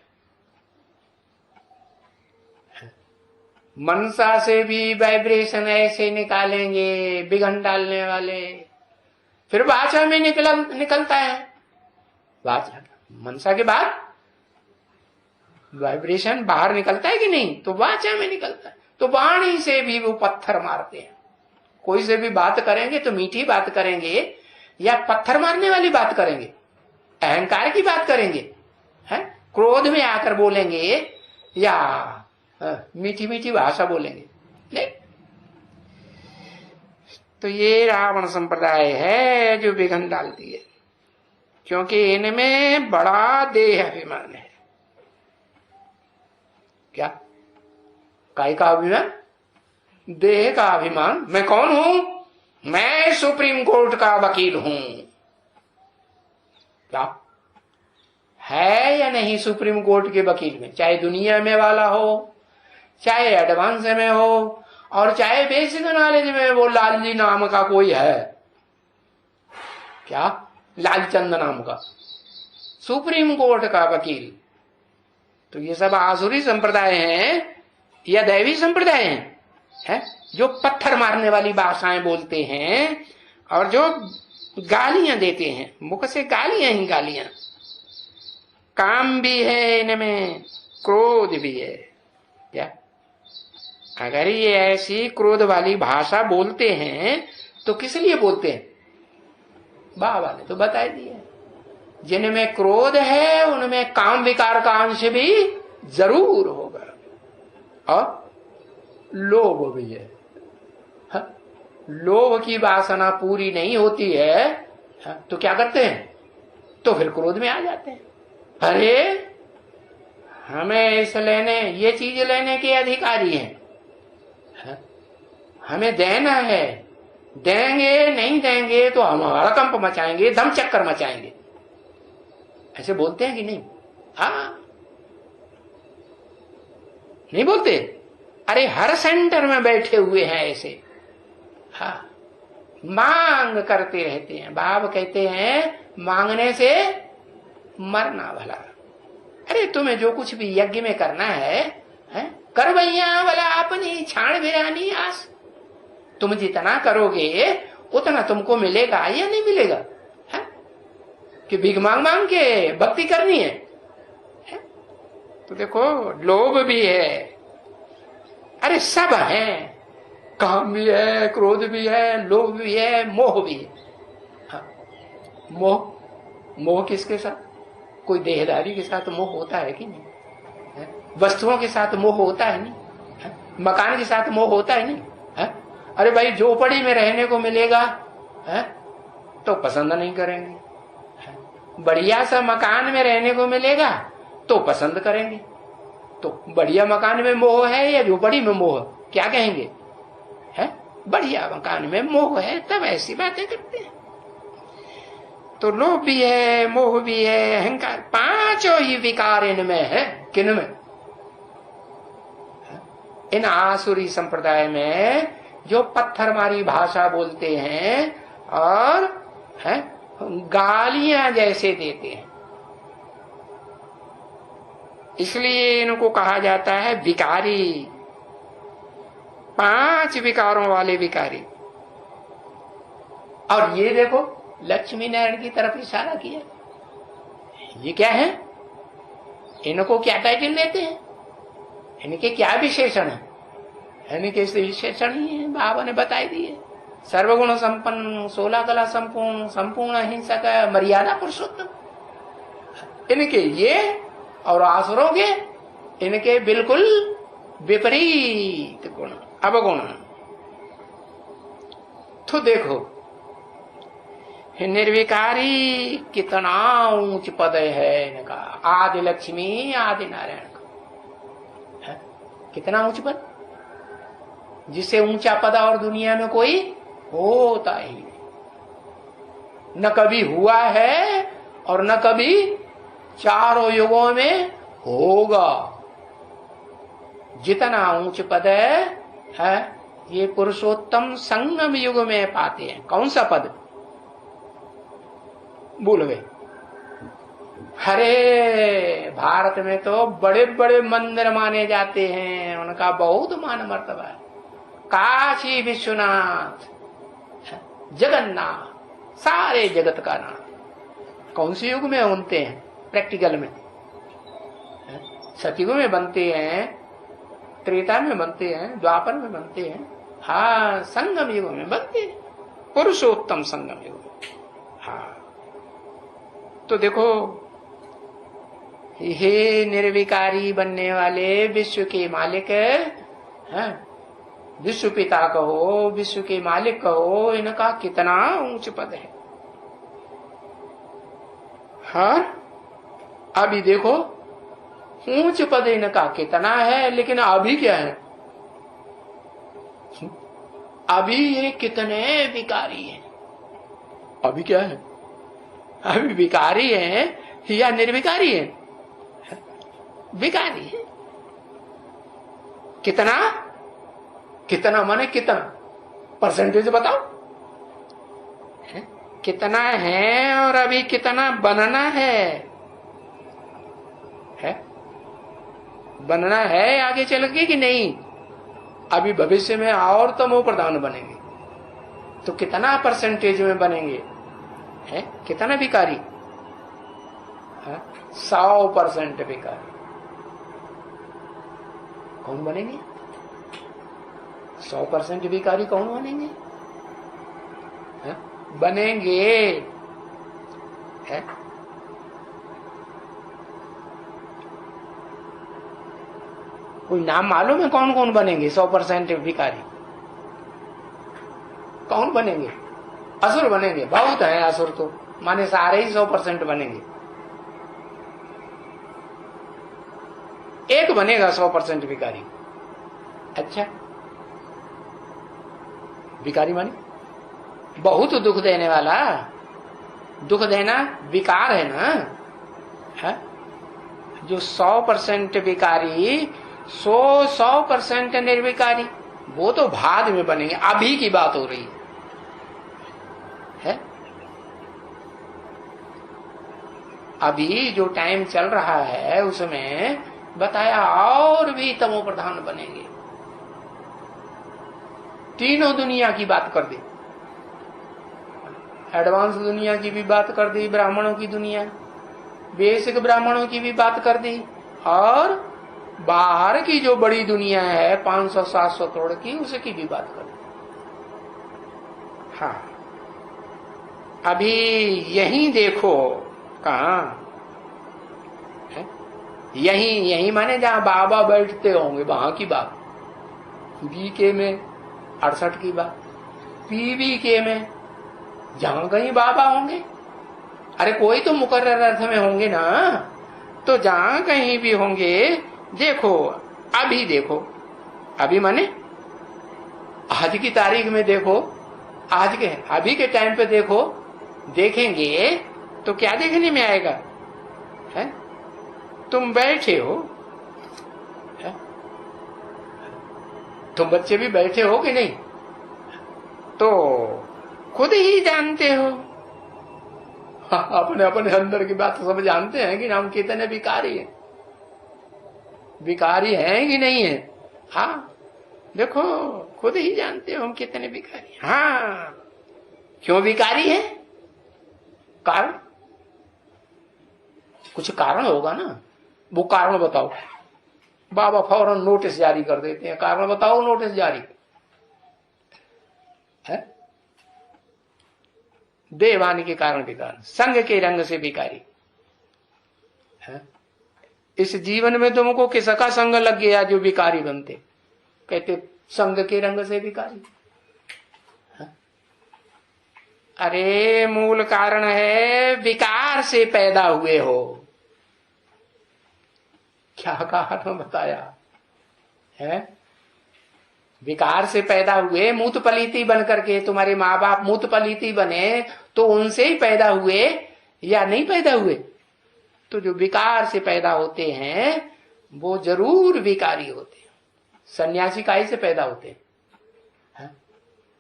मनसा से भी वाइब्रेशन ऐसे निकालेंगे विघन डालने वाले, फिर वाचा में निकलता है। वाचा मनसा के बाद वाइब्रेशन बाहर निकलता है कि नहीं? तो वाचा में निकलता है। तो वाणी से भी वो पत्थर मारते हैं। कोई से भी बात करेंगे तो मीठी बात करेंगे या पत्थर मारने वाली बात करेंगे, अहंकार की बात करेंगे, हैं? क्रोध में आकर बोलेंगे या मीठी मीठी भाषा बोलेंगे, नहीं? तो ये रावण संप्रदाय है जो विघन डालती है, क्योंकि इनमें बड़ा देह अभिमान है। क्या? काय का अभिमान? देह का अभिमान। मैं कौन हूं? मैं सुप्रीम कोर्ट का वकील हूं। क्या है या नहीं सुप्रीम कोर्ट के वकील में? चाहे दुनिया में वाला हो, चाहे एडवांस में हो, और चाहे बेसिक नॉलेज में वो लालजी नाम का कोई है। क्या? लालचंद नाम का सुप्रीम कोर्ट का वकील। तो ये सब आसुरी संप्रदाय हैं या दैवी संप्रदाय हैं, जो पत्थर मारने वाली भाषाएं बोलते हैं और जो गालियां देते हैं, मुख से गालियां ही गालियां। काम भी है इनमें, क्रोध भी है। क्या? अगर ये ऐसी क्रोध वाली भाषा बोलते हैं तो किस लिए बोलते हैं? बाबा ने तो बता दिया, जिनमें क्रोध है उनमें काम विकार का अंश भी जरूर होगा और लोभ भी है। लोभ की वासना पूरी नहीं होती है तो क्या करते हैं? तो फिर क्रोध में आ जाते हैं। अरे हमें ये चीज लेने के अधिकारी हैं, हमें देना है, देंगे नहीं देंगे तो हमारा कंप मचाएंगे, दम चक्कर मचाएंगे। ऐसे बोलते हैं कि नहीं? हाँ, नहीं बोलते? अरे हर सेंटर में बैठे हुए हैं ऐसे। हाँ, मांग करते रहते हैं। बाबा कहते हैं मांगने से मरना भला। अरे तुम्हें जो कुछ भी यज्ञ में करना है कर भैया भला अपनी छाण बिरानी आस। तुम जितना करोगे उतना तुमको मिलेगा या नहीं मिलेगा? है? कि भीख मांग मांग के भक्ति करनी है? तो देखो लोभ भी है, अरे सब है, काम भी है, क्रोध भी है, लोभ भी है, मोह भी है। हाँ, मोह किसके साथ? कोई देहदारी के साथ मोह होता है कि नहीं? वस्तुओं के साथ मोह होता है नहीं? मकान के साथ मोह होता है नहीं? अरे भाई झोपड़ी में रहने को मिलेगा तो पसंद नहीं करेंगे, बढ़िया सा मकान में रहने को मिलेगा तो पसंद करेंगे। तो बढ़िया मकान में मोह है या झोपड़ी में मोह? क्या कहेंगे? बढ़िया मकान में मोह है, तब ऐसी बातें करते हैं। तो लोभ भी है, मोह भी है, अहंकार, पांचों ही विकार इनमें है। किन में? इन आसुरी संप्रदाय में जो पत्थर मारी भाषा बोलते हैं और गालियां जैसे देते हैं, इसलिए इनको कहा जाता है विकारी, पांच विकारों वाले विकारी। और ये देखो लक्ष्मी नारायण की तरफ इशारा किया। ये क्या है? इनको क्या टाइटल देते हैं? इनके क्या विशेषण है? इनके विशेषण ही है, बाबा ने बताई दिए। सर्वगुण संपन्न, 16 कला संपूर्ण, संपूर्ण अहिंसक, मर्यादा पुरुषोत्तम। इनके ये और आसुरों के इनके बिल्कुल विपरीत गुण, अवगुण। तो देखो निर्विकारी कितना ऊंच पद है इनका, आदि लक्ष्मी आदि नारायण का। कितना ऊंच पद, जिससे ऊंचा पद और दुनिया में कोई होता ही नहीं, न कभी हुआ है और न कभी चारों युगों में होगा। जितना ऊंच पद है ये पुरुषोत्तम संगम युग में पाते हैं। कौन सा पद भूल गए? अरे भारत में तो बड़े बड़े मंदिर माने जाते हैं, उनका बहुत मान मर्तबा है। काशी विश्वनाथ, जगन्नाथ, सारे जगत का नाम। कौन से युग में बनते हैं? प्रैक्टिकल में सतयुग में बनते हैं, त्रेता में बनते हैं, द्वापर में बनते हैं, हाँ संगम युग में बनते हैं, पुरुषोत्तम संगम युग में। हाँ तो देखो, हे निर्विकारी बनने वाले विश्व के मालिक हैं, विश्व पिता कहो, विश्व के मालिक कहो, इनका कितना ऊंच पद है। हाँ अभी देखो ऊंच पद इनका कितना है, लेकिन अभी क्या है? अभी ये कितने विकारी हैं। अभी क्या है? अभी विकारी है या निर्विकारी है? विकारी है। कितना? कितना माने कितना? परसेंटेज बताओ। कितना है और अभी कितना बनना है? बनना है आगे चल के कि नहीं? अभी भविष्य में और तमो प्रधान बनेंगे तो कितना परसेंटेज में बनेंगे? है कितना विकारी? 100% विकारी। कौन बनेंगे? 100% विकारी कौन बनेंगे? बनेंगे है? कोई नाम मालूम है कौन कौन बनेंगे 100% विकारी? कौन बनेंगे? असुर बनेंगे। बहुत है असुर तो, माने सारे ही 100% बनेंगे। एक बनेगा 100% विकारी। अच्छा, विकारी माने बहुत दुख देने वाला। दुख देना विकार है ना? है? जो 100% विकारी, 100% निर्विकारी, वो तो बाद में बनेंगे। अभी की बात हो रही है। अभी जो टाइम चल रहा है उसमें बताया और भी तमो प्रधान बनेंगे। तीनों दुनिया की बात कर दी, एडवांस दुनिया की भी बात कर दी, ब्राह्मणों की दुनिया, बेसिक ब्राह्मणों की भी बात कर दी, और बाहर की जो बड़ी दुनिया है 500-700 करोड़ की, उसकी भी बात कर दी। हाँ अभी यही देखो, कहाँ यही माने जहां बाबा बैठते होंगे वहां की बात, बीके में 68 की बात, पीवीके में जहां कहीं बाबा होंगे, अरे कोई तो मुकर्रर अर्थ में होंगे ना, तो जहां कहीं भी होंगे देखो। अभी देखो, अभी माने आज की तारीख में देखो, आज के अभी के टाइम पे देखो, देखेंगे तो क्या देखने में आएगा? है? तुम बैठे हो, है? तुम बच्चे भी बैठे हो कि नहीं? तो खुद ही जानते हो, अपने अपने अंदर की बात सब जानते हैं कि हम कितने विकारी हैं, विकारी हैं कि नहीं है। हाँ देखो, खुद ही जानते हो हम कितने विकारी। हाँ, क्यों विकारी है? कारण, कुछ कारण होगा ना। वो कारण बताओ। बाबा फौरन नोटिस जारी कर देते हैं, कारण बताओ, नोटिस जारी है। देवानी के कारण विकार, संग के रंग से विकारी है। इस जीवन में तुमको किसका संग लग गया जो विकारी बनते? कहते संग के रंग से विकारी। अरे मूल कारण है विकार से पैदा हुए हो। क्या कारण बताया है? विकार से पैदा हुए, मूत पलीती बन करके। तुम्हारे माँ बाप मूत पलीती बने तो उनसे ही पैदा हुए या नहीं पैदा हुए? तो जो विकार से पैदा होते हैं वो जरूर विकारी होते हैं। सन्यासी काहे से पैदा होते हैं?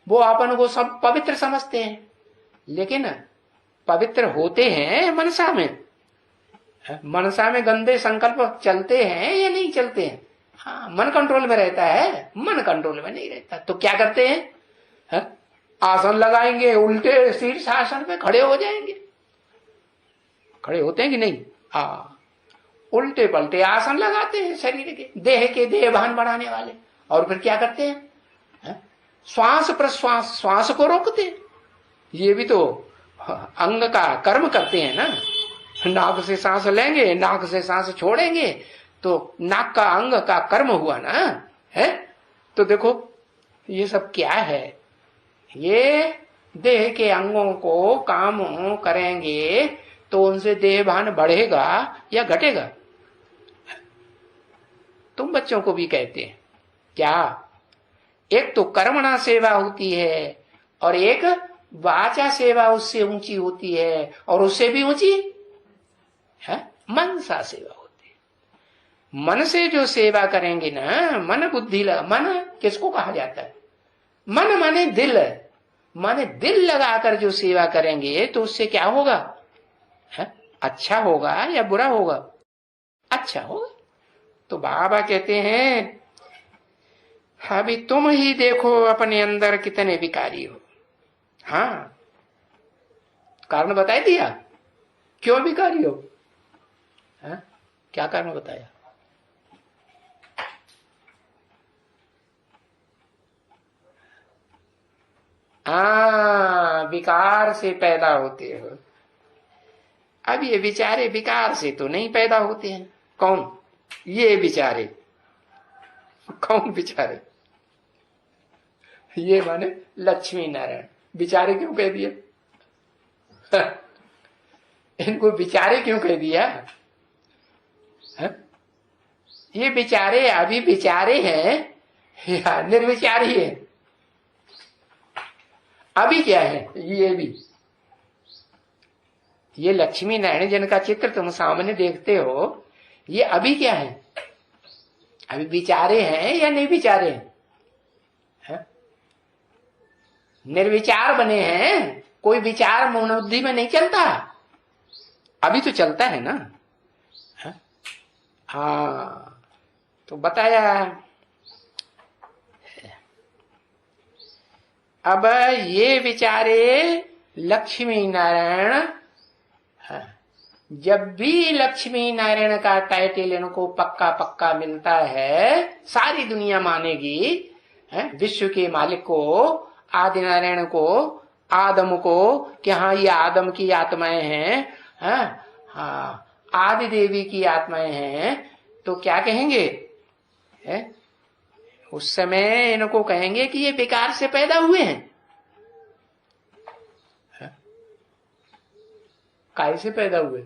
वो अपन को सब पवित्र समझते हैं, लेकिन पवित्र होते हैं मनसा में। मनसा में गंदे संकल्प चलते हैं या नहीं चलते हैं? हाँ, मन कंट्रोल में रहता है, मन कंट्रोल में नहीं रहता। तो क्या करते हैं? आसन लगाएंगे, उल्टे शीर्ष आसन पे खड़े हो जाएंगे। खड़े होते हैं कि नहीं? हाँ, उल्टे पलटे आसन लगाते हैं शरीर के, देह के देहभान बढ़ाने वाले। और फिर क्या करते हैं? श्वास प्रश्वास, श्वास को रोकते हैं। ये भी तो अंग का कर्म करते हैं ना। नाक से सांस लेंगे, नाक से सांस छोड़ेंगे, तो नाक का अंग का कर्म हुआ ना। है तो देखो ये सब क्या है? ये देह के अंगों को काम करेंगे तो उनसे देहभान बढ़ेगा या घटेगा? तुम बच्चों को भी कहते हैं क्या? एक तो कर्मणा सेवा होती है और एक वाचा सेवा उससे ऊंची होती है, और उससे भी ऊंची है मनसा सेवा होती है। मन से जो सेवा करेंगे ना, मन बुद्धि लगा। मन किसको कहा जाता है? मन माने दिल, माने दिल लगाकर जो सेवा करेंगे तो उससे क्या होगा? है? अच्छा होगा या बुरा होगा? अच्छा होगा। तो बाबा कहते हैं अभी तुम ही देखो अपने अंदर कितने विकारी हो। हाँ, कारण बता दिया क्यों विकारी हो। हाँ? क्या कारण बताया? हाँ, विकार से पैदा होते हो। अब ये बेचारे विकार से तो नहीं पैदा होते हैं। कौन? ये बेचारे। कौन बेचारे? ये माने लक्ष्मी नारायण। बेचारे क्यों कह दिया? इनको बेचारे क्यों कह दिया? ये बेचारे अभी बेचारे हैं या निर्विचारी है? अभी क्या है? ये भी ये लक्ष्मी नारायण जिनका चित्र तुम सामने देखते हो, ये अभी क्या है? अभी विचारे हैं या नहीं विचारे हैं? निर्विचार बने हैं। कोई विचार मनोबुद्धि में नहीं चलता, अभी तो चलता है ना। हाँ, तो बताया। अब ये विचारे लक्ष्मी नारायण, जब भी लक्ष्मी नारायण का टाइटल इनको पक्का पक्का मिलता है, सारी दुनिया मानेगी विश्व के मालिक को, आदि नारायण को, आदम को, कि हाँ ये आदम की आत्माएं हैं, हाँ आदि देवी की आत्माएं हैं। तो क्या कहेंगे? उस समय इनको कहेंगे कि ये विकार से पैदा हुए हैं। काय से पैदा हुए?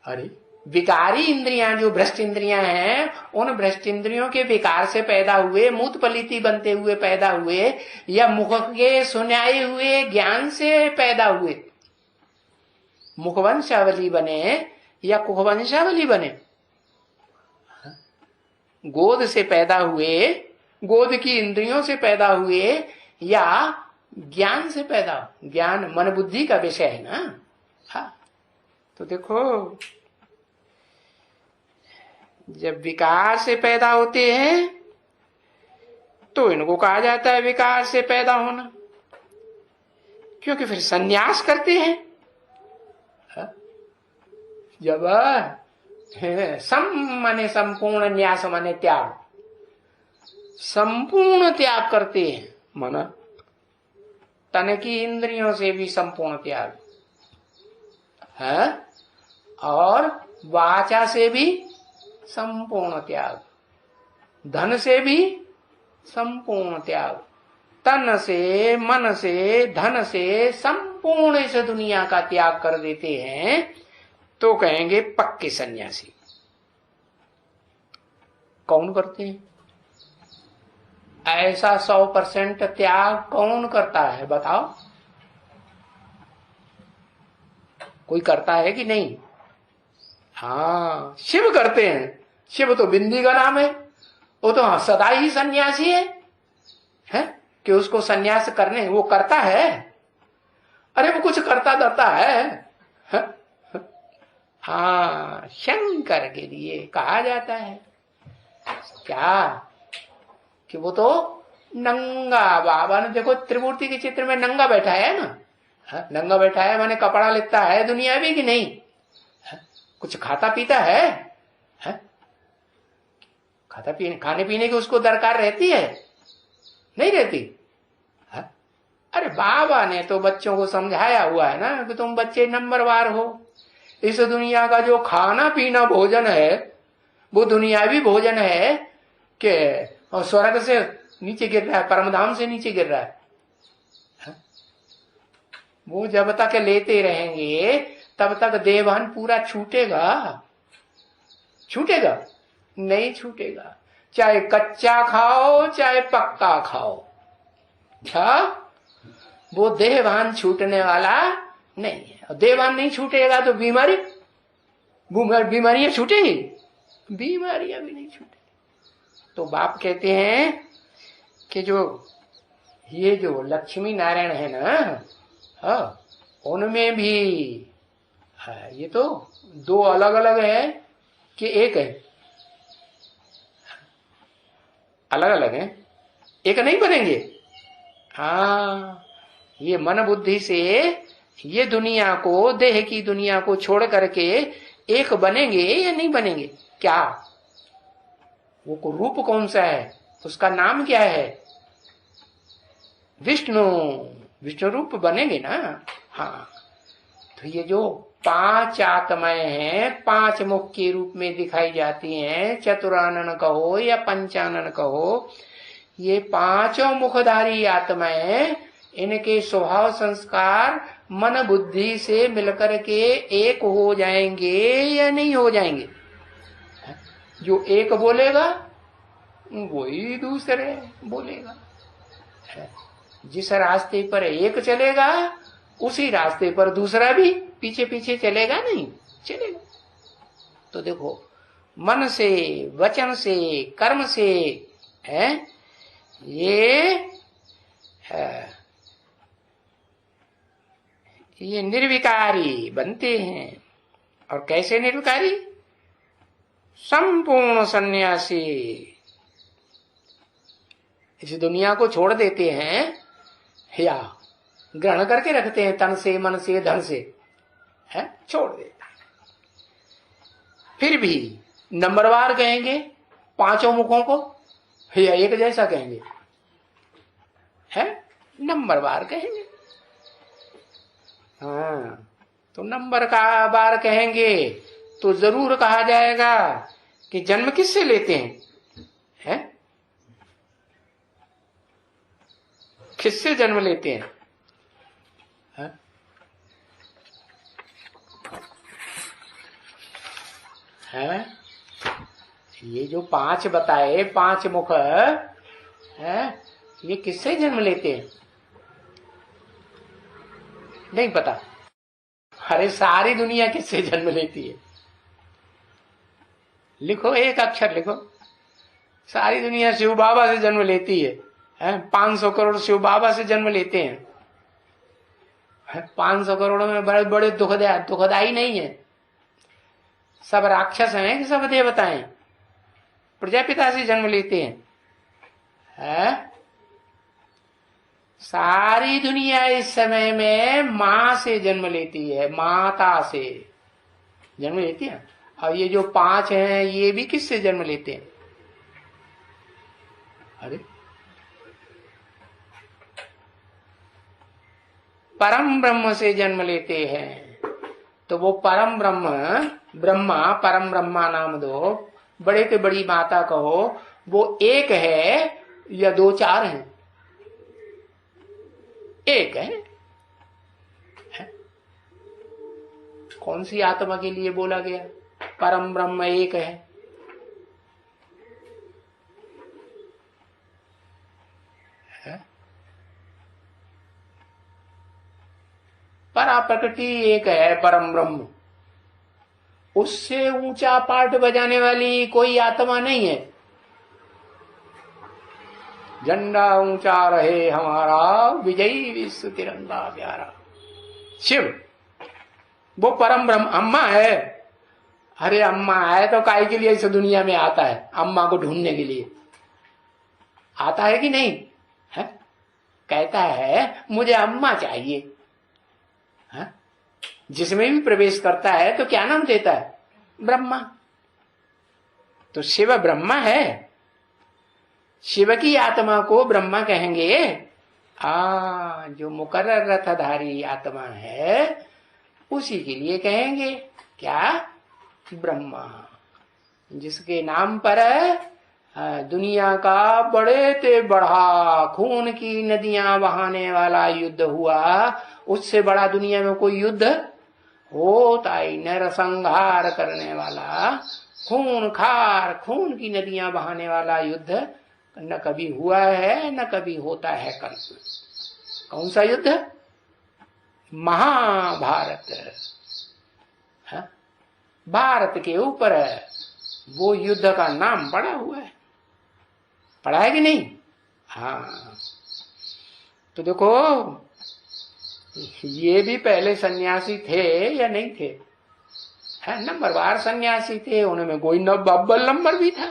अरे विकारी इंद्रियां, जो भ्रष्ट इंद्रियां हैं, उन भ्रष्ट इंद्रियों के विकार से पैदा हुए, मूत पलीती बनते हुए पैदा हुए, या मुख के सुनाए हुए ज्ञान से पैदा हुए? मुखवंशावली बने या कुखवंशावली बने? गोद से पैदा हुए, गोद की इंद्रियों से पैदा हुए, या ज्ञान से पैदा? ज्ञान मन बुद्धि का विषय है ना। हाँ, तो देखो, जब विकार से पैदा होते हैं तो इनको कहा जाता है विकार से पैदा होना, क्योंकि फिर संन्यास करते हैं। जब सम माने संपूर्ण, न्यास माने त्याग, संपूर्ण त्याग करते हैं, माना तन की इंद्रियों से भी संपूर्ण त्याग है, और वाचा से भी संपूर्ण त्याग, धन से भी संपूर्ण त्याग, तन से, मन से, धन से संपूर्ण इस दुनिया का त्याग कर देते हैं, तो कहेंगे पक्के सन्यासी। कौन करते हैं ऐसा 100% त्याग? कौन करता है बताओ? कोई करता है कि नहीं? हाँ, शिव करते हैं। शिव तो बिंदी का नाम है, वो तो सदा ही सन्यासी है कि उसको सन्यास करने वो करता है। अरे वो कुछ करता धरता है? हाँ, शंकर के लिए कहा जाता है क्या कि वो तो नंगा, बाबा ने देखो त्रिमूर्ति के चित्र में नंगा बैठा है ना। नंगा बैठा है माने कपड़ा लेता है दुनियावी कि नहीं? कुछ खाता पीता है? खाता पीने, खाने पीने की उसको दरकार रहती है? नहीं रहती। अरे बाबा ने तो बच्चों को समझाया हुआ है ना कि तुम बच्चे नंबरवार हो। इस दुनिया का जो खाना पीना भोजन है वो दुनियावी भोजन है कि स्वर्ग से नीचे गिर रहा है, परमधाम से नीचे गिर रहा है। वो जब तक लेते रहेंगे तब तक देवान पूरा छूटेगा? छूटेगा? नहीं छूटेगा। चाहे कच्चा खाओ चाहे पक्का खाओ, क्या वो देवान छूटने वाला नहीं है। देवान नहीं छूटेगा तो बीमारियां छूटेंगी? बीमारियां भी नहीं छूटेगी। तो बाप कहते हैं कि जो ये जो लक्ष्मी नारायण है ना, उनमें भी ये तो दो अलग अलग है कि एक है? अलग अलग है, एक नहीं बनेंगे। हाँ, ये मन बुद्धि से ये दुनिया को, देह की दुनिया को छोड़ करके एक बनेंगे या नहीं बनेंगे? क्या वो रूप कौन सा है? उसका नाम क्या है? विष्णु। विष्णु रूप बनेंगे ना। हाँ, तो ये जो 5 आत्माएं हैं, 5 मुख के रूप में दिखाई जाती हैं, चतुरानन कहो या पंचानन कहो, ये 5 मुखधारी आत्माएं, इनके स्वभाव संस्कार मन बुद्धि से मिलकर के एक हो जाएंगे या नहीं हो जाएंगे? जो एक बोलेगा वही दूसरे बोलेगा। जिस रास्ते पर एक चलेगा उसी रास्ते पर दूसरा भी पीछे पीछे चलेगा? नहीं चलेगा। तो देखो, मन से, वचन से, कर्म से ये निर्विकारी बनते हैं। और कैसे निर्विकारी? संपूर्ण सन्यासी। इस दुनिया को छोड़ देते हैं या ग्रहण करके रखते हैं, तन से, मन से, धन से, छोड़ देता है। फिर भी नंबरवार कहेंगे 5 मुखों को या एक जैसा कहेंगे? नंबरवार कहेंगे। हाँ, तो नंबर का बार कहेंगे तो जरूर कहा जाएगा कि जन्म किससे लेते हैं? किससे जन्म लेते हैं? ये जो 5 बताए, 5 मुख ये किससे जन्म लेते हैं? नहीं पता। अरे सारी दुनिया किससे जन्म लेती है? लिखो, एक अक्षर लिखो। सारी दुनिया शिव बाबा से जन्म लेती है। 500 करोड़ शिव बाबा से जन्म लेते हैं। 500 करोड़ में बड़े बड़े दुखदाई नहीं है। सब राक्षस हैं कि सब देवता हैं? प्रजापिता से जन्म लेते हैं। सारी दुनिया इस समय में माँ से जन्म लेती है, माता से जन्म लेती है। और ये जो 5 हैं ये भी किससे जन्म लेते हैं? अरे परम ब्रह्म से जन्म लेते हैं। तो वो परम ब्रह्म, ब्रह्मा, परम ब्रह्मा नाम दो, बड़े से बड़ी माता कहो, वो एक है या 2-4 हैं? एक है। कौन सी आत्मा के लिए बोला गया परम ब्रह्म एक है? परा प्रकृति एक है, परम ब्रह्म। उससे ऊंचा पाठ बजाने वाली कोई आत्मा नहीं है। झंडा ऊंचा रहे हमारा, विजयी विश्व तिरंगा प्यारा। शिव वो परम ब्रह्म अम्मा है। अरे अम्मा है तो काय के लिए इस दुनिया में आता है? अम्मा को ढूंढने के लिए आता है कि नहीं है? कहता है मुझे अम्मा चाहिए। है? जिसमें भी प्रवेश करता है तो क्या नाम देता है? ब्रह्मा। तो शिव ब्रह्मा है। शिव की आत्मा को ब्रह्मा कहेंगे। जो मुकर्रर रथधारी आत्मा है उसी के लिए कहेंगे क्या? ब्रह्मा। जिसके नाम पर दुनिया का बड़े ते बड़ा खून की नदियां बहाने वाला युद्ध हुआ, उससे बड़ा दुनिया में कोई युद्ध होता ही नरसंहार करने वाला, खून खार खून की नदियां बहाने वाला युद्ध न कभी हुआ है न कभी होता है। कल कौन सा युद्ध? महाभारत। भारत के ऊपर वो युद्ध का नाम पड़ा हुआ है। पड़ा है कि नहीं? हाँ। तो देखो ये भी पहले सन्यासी थे या नहीं थे? नंबरवार सन्यासी थे। उनमें कोई अव्वल नंबर भी था।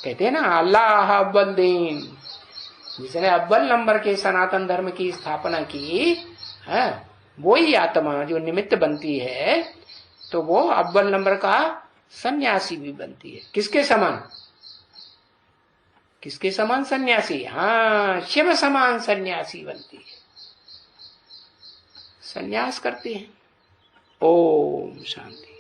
कहते हैं ना अल्लाह अव्वल दीन। जिसने अव्वल नंबर के सनातन धर्म की स्थापना की है, वही आत्मा जो निमित्त बनती है, तो वो अव्वल नंबर का सन्यासी भी बनती है। किसके समान? किसके समान सन्यासी? हाँ, शिव समान सन्यासी बनती है। सन्यास करती है। ओम शांति।